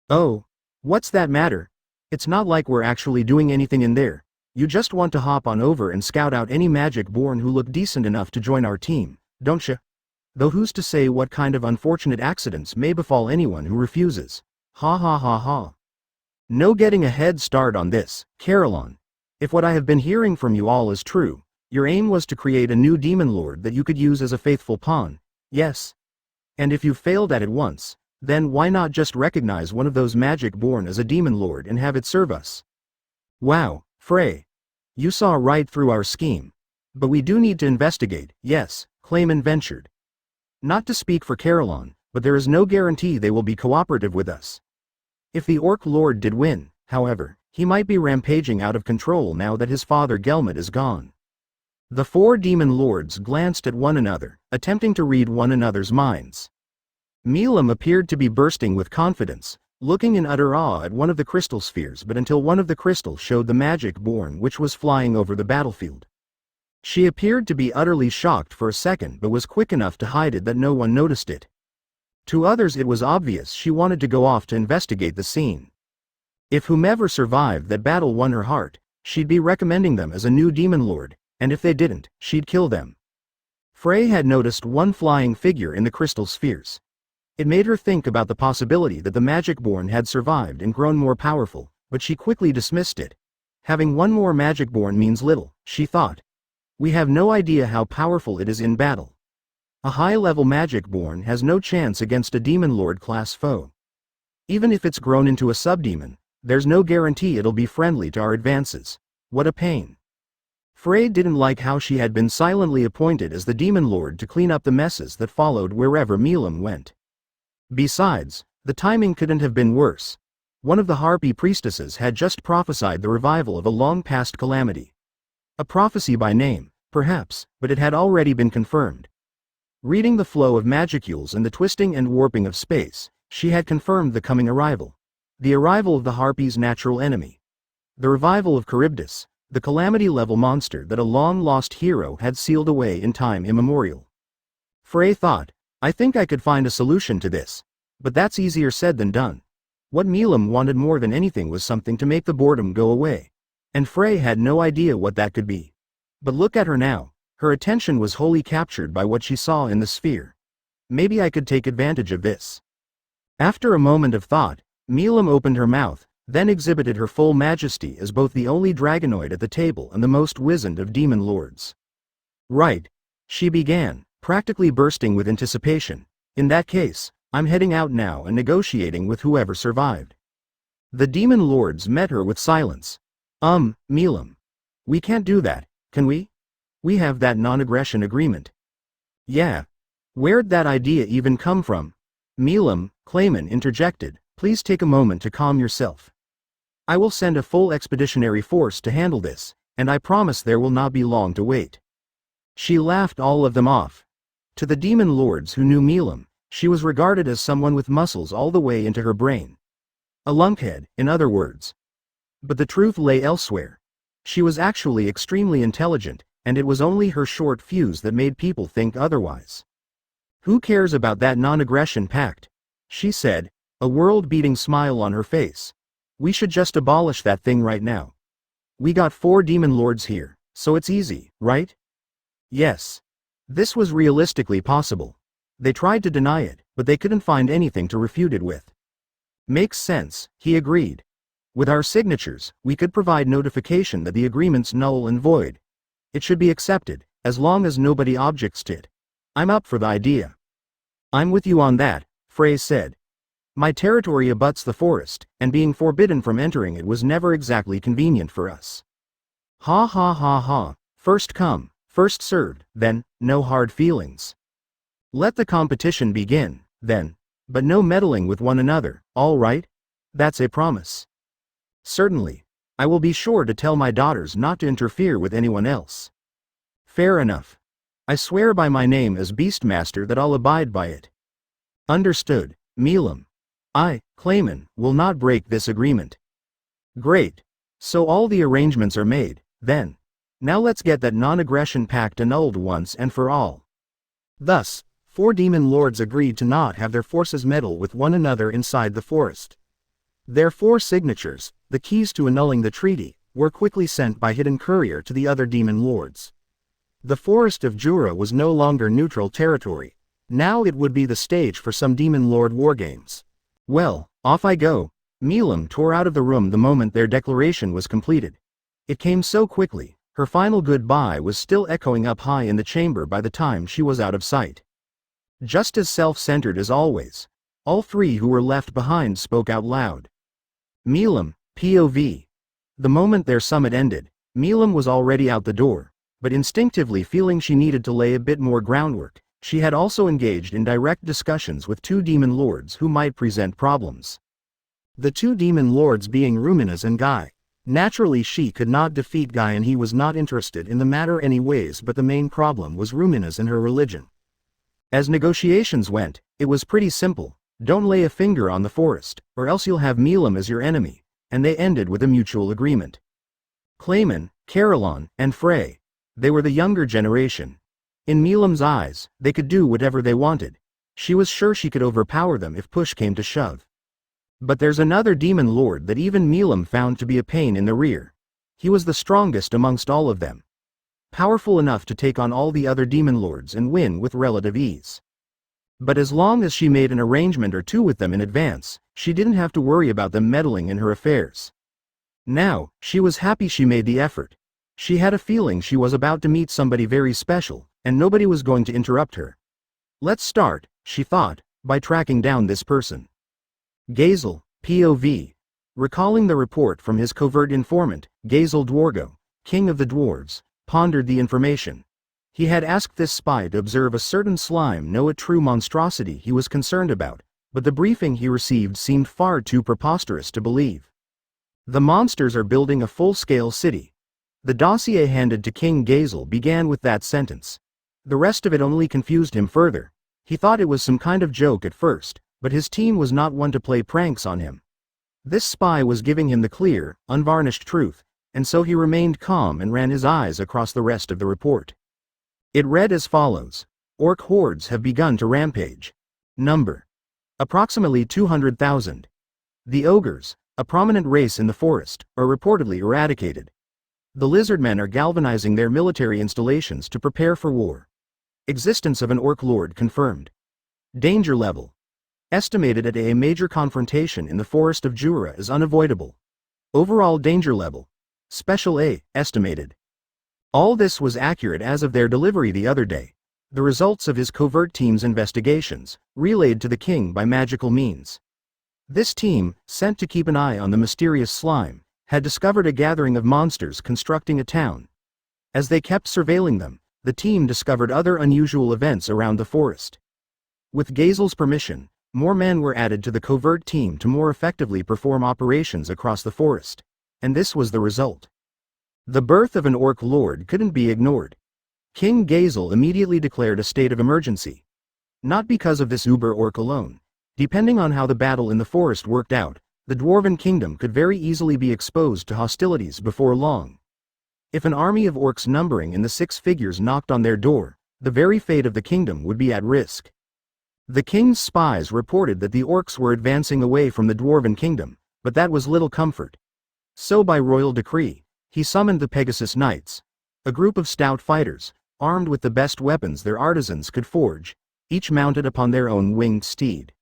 Oh, what's that matter? It's not like we're actually doing anything in there. You just want to hop on over and scout out any Magic Born who look decent enough to join our team, don't you? Though who's to say what kind of unfortunate accidents may befall anyone who refuses? Ha ha ha ha. No getting a head start on this, Caroline. If what I have been hearing from you all is true, your aim was to create a new Demon Lord that you could use as a faithful pawn, yes? And if you've failed at it once, then why not just recognize one of those Magic Born as a Demon Lord and have it serve us? Wow, Frey. You saw right through our scheme. But we do need to investigate, yes, Clayman ventured. Not to speak for Caroline, but there is no guarantee they will be cooperative with us. If the Orc Lord did win, however, he might be rampaging out of control now that his father Gelmud is gone. The 4 Demon Lords glanced at one another, attempting to read one another's minds. Milam appeared to be bursting with confidence, looking in utter awe at one of the crystal spheres, but until one of the crystals showed the Magic Born which was flying over the battlefield. She appeared to be utterly shocked for a second but was quick enough to hide it that no one noticed it. To others it was obvious she wanted to go off to investigate the scene. If whomever survived that battle won her heart, she'd be recommending them as a new Demon Lord, and if they didn't, she'd kill them. Frey had noticed one flying figure in the crystal spheres. It made her think about the possibility that the Magic Born had survived and grown more powerful, but she quickly dismissed it. Having one more Magic Born means little, she thought. We have no idea how powerful it is in battle. A high-level Magic Born has no chance against a Demon Lord class foe. Even if it's grown into a subdemon, there's no guarantee it'll be friendly to our advances. What a pain. Frey didn't like how she had been silently appointed as the Demon Lord to clean up the messes that followed wherever Milam went. Besides, the timing couldn't have been worse. One of the Harpy priestesses had just prophesied the revival of a long-past calamity. A prophecy by name, perhaps, but it had already been confirmed. Reading the flow of magicules and the twisting and warping of space, she had confirmed the coming arrival. The arrival of the Harpy's natural enemy. The revival of Charybdis, the calamity-level monster that a long-lost hero had sealed away in time immemorial. Frey thought, I think I could find a solution to this. But that's easier said than done. What Milam wanted more than anything was something to make the boredom go away. And Frey had no idea what that could be. But look at her now. Her attention was wholly captured by what she saw in the sphere. Maybe I could take advantage of this. After a moment of thought, Milam opened her mouth, then exhibited her full majesty as both the only dragonoid at the table and the most wizened of demon lords. Right. She began, practically bursting with anticipation. In that case, I'm heading out now and negotiating with whoever survived. The demon lords met her with silence. Milam. We can't do that, can we? We have that non-aggression agreement. Yeah. Where'd that idea even come from? Milam, Clayman interjected, please take a moment to calm yourself. I will send a full expeditionary force to handle this, and I promise there will not be long to wait. She laughed all of them off. To the demon lords who knew Milam, she was regarded as someone with muscles all the way into her brain. A lunkhead, in other words. But the truth lay elsewhere. She was actually extremely intelligent, and it was only her short fuse that made people think otherwise. Who cares about that non-aggression pact? She said, a world-beating smile on her face. We should just abolish that thing right now. We got 4 demon lords here, so it's easy, right? Yes. This was realistically possible. They tried to deny it, but they couldn't find anything to refute it with. Makes sense, he agreed. With our signatures, we could provide notification that the agreement's null and void. It should be accepted, as long as nobody objects to it. I'm up for the idea. I'm with you on that, Frey said. My territory abuts the forest, and being forbidden from entering it was never exactly convenient for us. Ha ha ha ha, first come, first served, then, no hard feelings. Let the competition begin, then. But no meddling with one another, all right? That's a promise. Certainly. I will be sure to tell my daughters not to interfere with anyone else. Fair enough. I swear by my name as Beastmaster that I'll abide by it. Understood, Milam. I, Clayman, will not break this agreement. Great. So all the arrangements are made, then. Now let's get that non-aggression pact annulled once and for all. Thus, 4 demon lords agreed to not have their forces meddle with one another inside the forest. Their 4 signatures, the keys to annulling the treaty, were quickly sent by hidden courier to the other demon lords. The forest of Jura was no longer neutral territory. Now it would be the stage for some demon lord wargames. Well, off I go. Milam tore out of the room the moment their declaration was completed. It came so quickly, her final goodbye was still echoing up high in the chamber by the time she was out of sight. Just as self-centered as always, all 3 who were left behind spoke out loud. Milam, POV. The moment their summit ended, Milam was already out the door, but instinctively feeling she needed to lay a bit more groundwork, she had also engaged in direct discussions with 2 demon lords who might present problems. The 2 demon lords being Ruminas and Guy. Naturally she could not defeat Guy and he was not interested in the matter anyways, but the main problem was Ruminas and her religion. As negotiations went, it was pretty simple. Don't lay a finger on the forest, or else you'll have Milam as your enemy, and they ended with a mutual agreement. Clayman, Caroline, and Frey. They were the younger generation. In Milam's eyes, they could do whatever they wanted. She was sure she could overpower them if push came to shove. But there's another demon lord that even Milam found to be a pain in the rear. He was the strongest amongst all of them. Powerful enough to take on all the other demon lords and win with relative ease. But as long as she made an arrangement or 2 with them in advance, she didn't have to worry about them meddling in her affairs. Now, she was happy she made the effort. She had a feeling she was about to meet somebody very special, and nobody was going to interrupt her. Let's start, she thought, by tracking down this person. Gazel, POV. Recalling the report from his covert informant, Gazel Dwargo, king of the dwarves, pondered the information. He had asked this spy to observe a certain slime, no a true monstrosity he was concerned about, but the briefing he received seemed far too preposterous to believe. The monsters are building a full-scale city. The dossier handed to King Gazel began with that sentence. The rest of it only confused him further. He thought it was some kind of joke at first, but his team was not one to play pranks on him. This spy was giving him the clear, unvarnished truth, and so he remained calm and ran his eyes across the rest of the report. It read as follows. Orc hordes have begun to rampage. Number: approximately 200,000. The ogres, a prominent race in the forest, are reportedly eradicated. The lizardmen are galvanizing their military installations to prepare for war. Existence of an orc lord confirmed. Danger level: estimated at a major confrontation in the forest of Jura is unavoidable. Overall danger level: special A, estimated. All this was accurate as of their delivery the other day. The results of his covert team's investigations, relayed to the king by magical means. This team, sent to keep an eye on the mysterious slime, had discovered a gathering of monsters constructing a town. As they kept surveilling them, the team discovered other unusual events around the forest. With Gazel's permission, more men were added to the covert team to more effectively perform operations across the forest. And this was the result. The birth of an orc lord couldn't be ignored. King Gazel immediately declared a state of emergency. Not because of this uber-orc alone. Depending on how the battle in the forest worked out, the Dwarven Kingdom could very easily be exposed to hostilities before long. If an army of orcs numbering in the 6 figures knocked on their door, the very fate of the kingdom would be at risk. The king's spies reported that the orcs were advancing away from the Dwarven Kingdom, but that was little comfort. So by royal decree, he summoned the Pegasus Knights, a group of stout fighters, armed with the best weapons their artisans could forge, each mounted upon their own winged steed.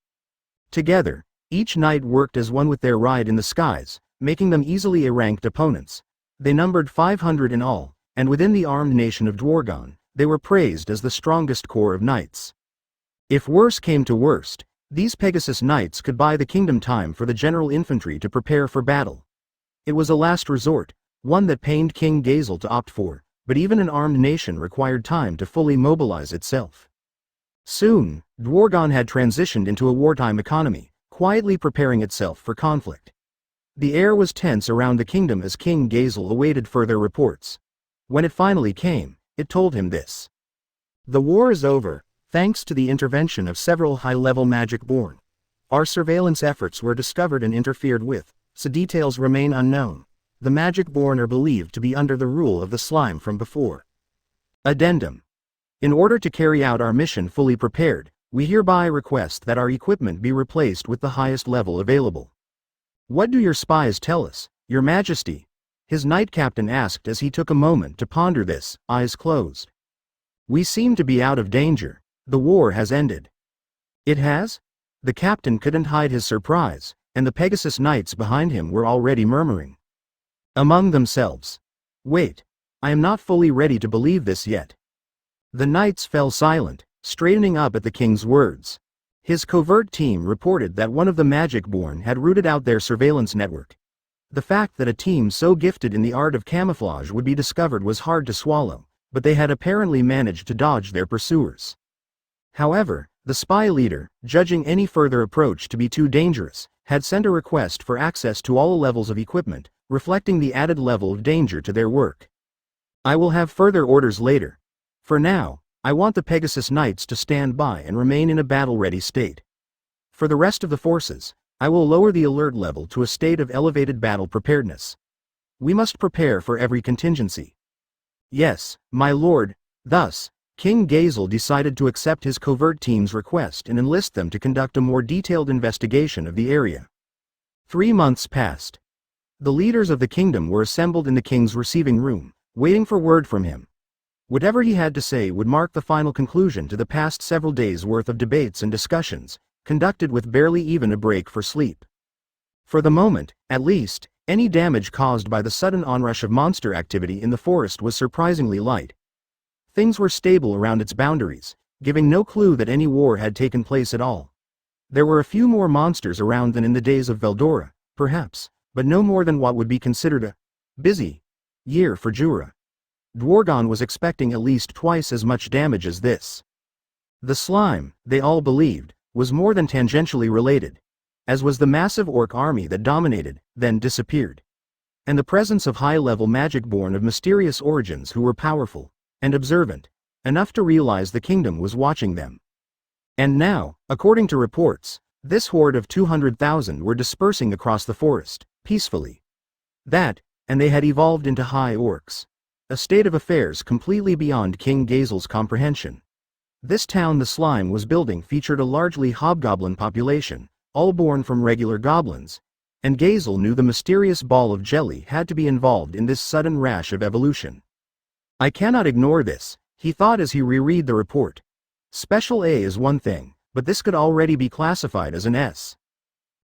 Together, each knight worked as one with their ride in the skies, making them easily ranked opponents. They numbered 500 in all, and within the armed nation of Dwargon, they were praised as the strongest corps of knights. If worse came to worst, these Pegasus Knights could buy the kingdom time for the general infantry to prepare for battle. It was a last resort, one that pained King Gazel to opt for, but even an armed nation required time to fully mobilize itself. Soon, Dwargon had transitioned into a wartime economy, quietly preparing itself for conflict. The air was tense around the kingdom as King Gazel awaited further reports. When it finally came, it told him this. The war is over, thanks to the intervention of several high-level magic-born. Our surveillance efforts were discovered and interfered with, so details remain unknown. The magic-born are believed to be under the rule of the slime from before. Addendum. In order to carry out our mission fully prepared, we hereby request that our equipment be replaced with the highest level available. What do your spies tell us, Your Majesty? His knight captain asked as he took a moment to ponder this, eyes closed. We seem to be out of danger. The war has ended. It has? The captain couldn't hide his surprise, and the Pegasus Knights behind him were already murmuring among themselves. Wait, I am not fully ready to believe this yet. The knights fell silent, straightening up at the king's words. His covert team reported that one of the magic-born had rooted out their surveillance network. The fact that a team so gifted in the art of camouflage would be discovered was hard to swallow, but they had apparently managed to dodge their pursuers. However, the spy leader, judging any further approach to be too dangerous, had sent a request for access to all levels of equipment, reflecting the added level of danger to their work. I will have further orders later. For now, I want the Pegasus Knights to stand by and remain in a battle-ready state. For the rest of the forces, I will lower the alert level to a state of elevated battle preparedness. We must prepare for every contingency. Yes, my lord. Thus, King Gazel decided to accept his covert team's request and enlist them to conduct a more detailed investigation of the area. 3 months passed. The leaders of the kingdom were assembled in the king's receiving room, waiting for word from him. Whatever he had to say would mark the final conclusion to the past several days' worth of debates and discussions, conducted with barely even a break for sleep. For the moment, at least, any damage caused by the sudden onrush of monster activity in the forest was surprisingly light. Things were stable around its boundaries, giving no clue that any war had taken place at all. There were a few more monsters around than in the days of Veldora, perhaps, but no more than what would be considered a busy year for Jura. Dwargon was expecting at least twice as much damage as this. The slime, they all believed, was more than tangentially related, as was the massive orc army that dominated, then disappeared. And the presence of high-level magic-born of mysterious origins who were powerful and observant. enough to realize the kingdom was watching them. And now, according to reports, this horde of 200,000 were dispersing across the forest, peacefully. And they had evolved into high orcs. A state of affairs completely beyond King Gazel's comprehension. This town the slime was building featured a largely hobgoblin population, all born from regular goblins, and Gazel knew the mysterious ball of jelly had to be involved in this sudden rash of evolution. I cannot ignore this, he thought as he reread the report. Special A is one thing, but this could already be classified as an S.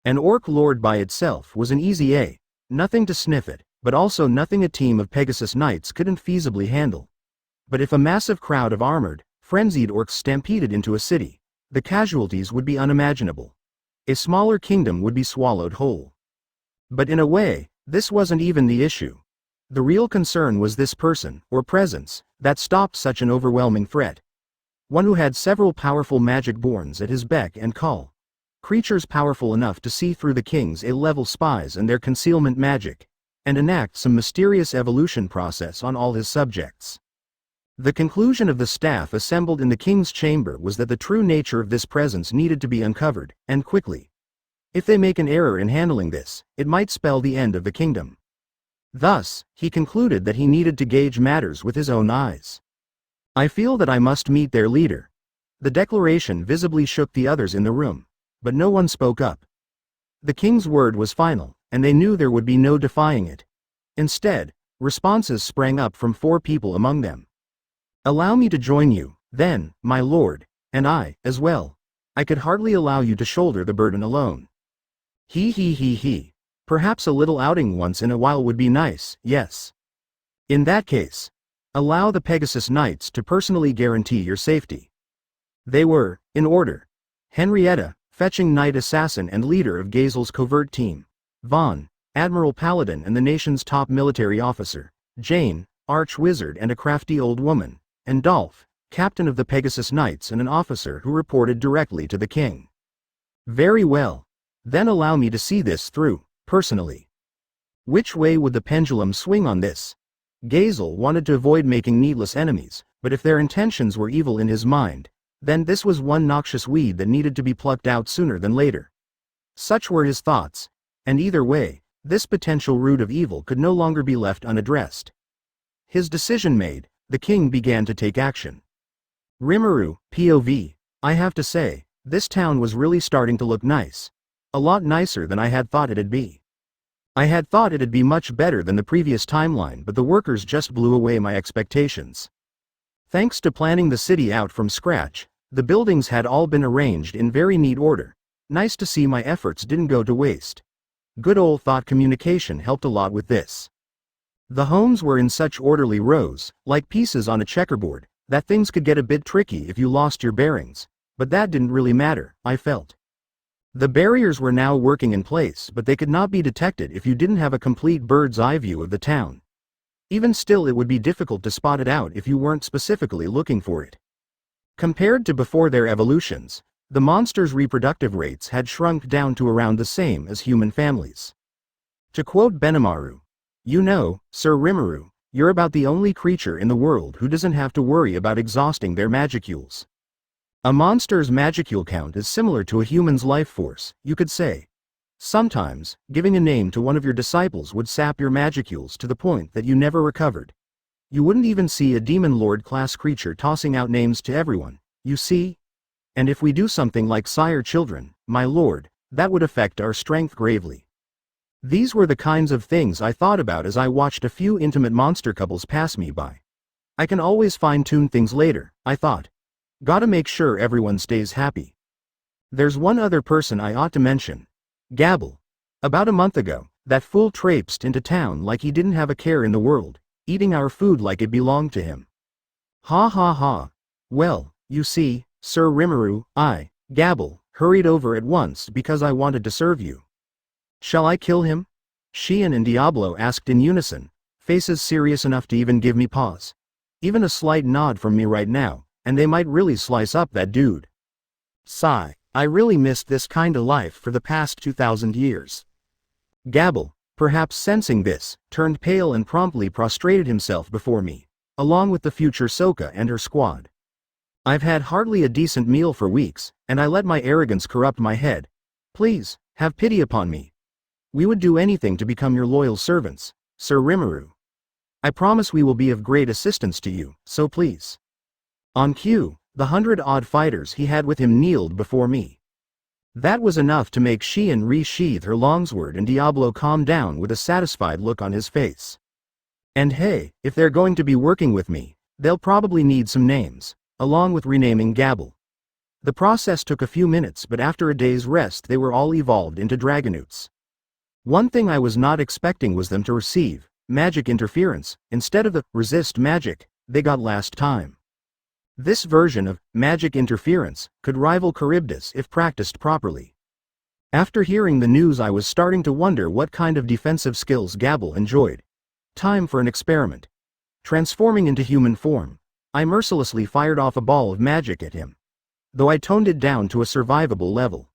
An orc lord by itself was an easy A, nothing to sniff at, but also nothing a team of Pegasus Knights couldn't feasibly handle. But if a massive crowd of armored, frenzied orcs stampeded into a city, the casualties would be unimaginable. A smaller kingdom would be swallowed whole. But in a way, this wasn't even the issue. The real concern was this person, or presence, that stopped such an overwhelming threat. One who had several powerful magic borns at his beck and call. Creatures powerful enough to see through the king's A-level spies and their concealment magic, and enact some mysterious evolution process on all his subjects. The conclusion of the staff assembled in the king's chamber was that the true nature of this presence needed to be uncovered, and quickly. If they make an error in handling this, it might spell the end of the kingdom. Thus, he concluded that he needed to gauge matters with his own eyes. I feel that I must meet their leader. The declaration visibly shook the others in the room, but no one spoke up. The king's word was final, and they knew there would be no defying it. Instead, responses sprang up from 4 people among them. Allow me to join you, then, my lord, and I, as well. I could hardly allow you to shoulder the burden alone. He. Perhaps a little outing once in a while would be nice, yes. In that case, allow the Pegasus Knights to personally guarantee your safety. They were, in order. Henrietta, fetching knight assassin and leader of Gazel's covert team. Vaughn, admiral paladin and the nation's top military officer. Jane, arch-wizard and a crafty old woman. And Dolph, captain of the Pegasus Knights and an officer who reported directly to the king. Very well. Then allow me to see this through, personally. Which way would the pendulum swing on this? Gazel wanted to avoid making needless enemies, but if their intentions were evil in his mind, then this was one noxious weed that needed to be plucked out sooner than later. Such were his thoughts, and either way, this potential root of evil could no longer be left unaddressed. His decision made, the king began to take action. Rimuru, POV, I have to say, this town was really starting to look nice. A lot nicer than I had thought it'd be. I had thought it'd be much better than the previous timeline, but the workers just blew away my expectations. Thanks to planning the city out from scratch, the buildings had all been arranged in very neat order. Nice to see my efforts didn't go to waste. Good old thought communication helped a lot with this. The homes were in such orderly rows, like pieces on a checkerboard, that things could get a bit tricky if you lost your bearings, but that didn't really matter, I felt. The barriers were now working in place, but they could not be detected if you didn't have a complete bird's eye view of the town. Even still, it would be difficult to spot it out if you weren't specifically looking for it. Compared to before their evolutions, the monsters' reproductive rates had shrunk down to around the same as human families. To quote Benimaru, "You know, Sir Rimuru, you're about the only creature in the world who doesn't have to worry about exhausting their magicules." A monster's magicule count is similar to a human's life force, you could say. Sometimes, giving a name to one of your disciples would sap your magicules to the point that you never recovered. You wouldn't even see a demon lord-class creature tossing out names to everyone, you see? And if we do something like sire children, my lord, that would affect our strength gravely. These were the kinds of things I thought about as I watched a few intimate monster couples pass me by. I can always fine-tune things later, I thought. Gotta make sure everyone stays happy. There's one other person I ought to mention. Gazel. About a month ago, that fool traipsed into town like he didn't have a care in the world, eating our food like it belonged to him. Ha ha ha. Well, you see, Sir Rimuru, Gazel, hurried over at once because I wanted to serve you. Shall I kill him? Sheehan and Diablo asked in unison, faces serious enough to even give me pause. Even a slight nod from me right now, and they might really slice up that dude. Sigh, I really missed this kinda life for the past 2,000 years. Gazel, perhaps sensing this, turned pale and promptly prostrated himself before me. along with the future Sokka and her squad. I've had hardly a decent meal for weeks, and I let my arrogance corrupt my head. Please, have pity upon me. We would do anything to become your loyal servants, Sir Rimuru. I promise we will be of great assistance to you, so please. On cue, the 100-odd fighters he had with him kneeled before me. That was enough to make Xian re-sheath her longsword and Diablo calm down with a satisfied look on his face. And hey, if they're going to be working with me, they'll probably need some names, along with renaming Gazel. The process took a few minutes, but after a day's rest they were all evolved into Dragonutes. One thing I was not expecting was them to receive magic interference, instead of the resist magic they got last time. This version of magic interference could rival Charybdis if practiced properly. After hearing the news, I was starting to wonder what kind of defensive skills Gazel enjoyed. Time for an experiment. Transforming into human form, I mercilessly fired off a ball of magic at him, though I toned it down to a survivable level.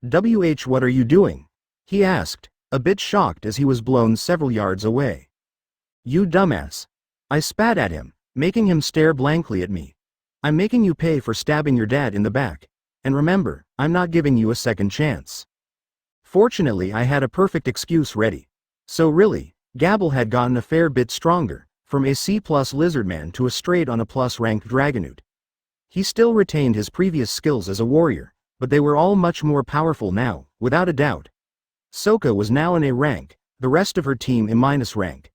What are you doing? He asked, a bit shocked as he was blown several yards away. You dumbass. I spat at him, making him stare blankly at me. I'm making you pay for stabbing your dad in the back. And remember, I'm not giving you a second chance. Fortunately, I had a perfect excuse ready. So really, Gazel had gotten a fair bit stronger, from a C+ lizardman to a straight on a plus ranked Dragonute. He still retained his previous skills as a warrior, but they were all much more powerful now, without a doubt. Sokka was now in A rank, the rest of her team A- rank.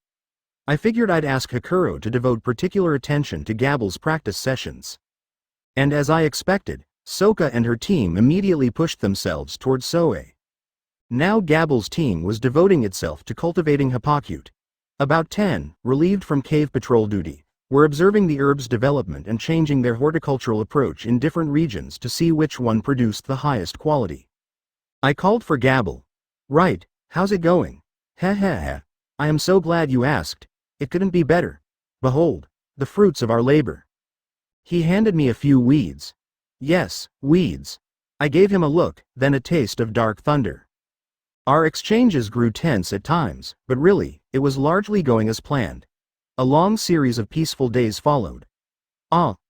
I figured I'd ask Hakuro to devote particular attention to Gazel's practice sessions. And as I expected, Sokka and her team immediately pushed themselves towards Soe. Now Gazel's team was devoting itself to cultivating Hapakute. About 10, relieved from cave patrol duty, were observing the herb's development and changing their horticultural approach in different regions to see which one produced the highest quality. I called for Gazel. Right, how's it going? Heh heh heh. I am so glad you asked. It couldn't be better. Behold, the fruits of our labor. He handed me a few weeds. Yes, weeds. I gave him a look, then a taste of dark thunder. Our exchanges grew tense at times, but really, it was largely going as planned. A long series of peaceful days followed.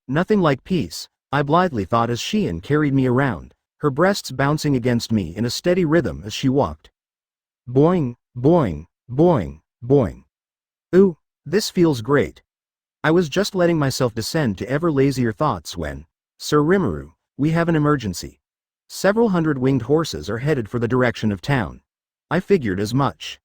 Nothing like peace, I blithely thought as Xian carried me around, her breasts bouncing against me in a steady rhythm as she walked. Boing, boing, boing, boing. Ooh, this feels great. I was just letting myself descend to ever lazier thoughts when, Sir Rimuru, we have an emergency. Several hundred winged horses are headed for the direction of town. I figured as much.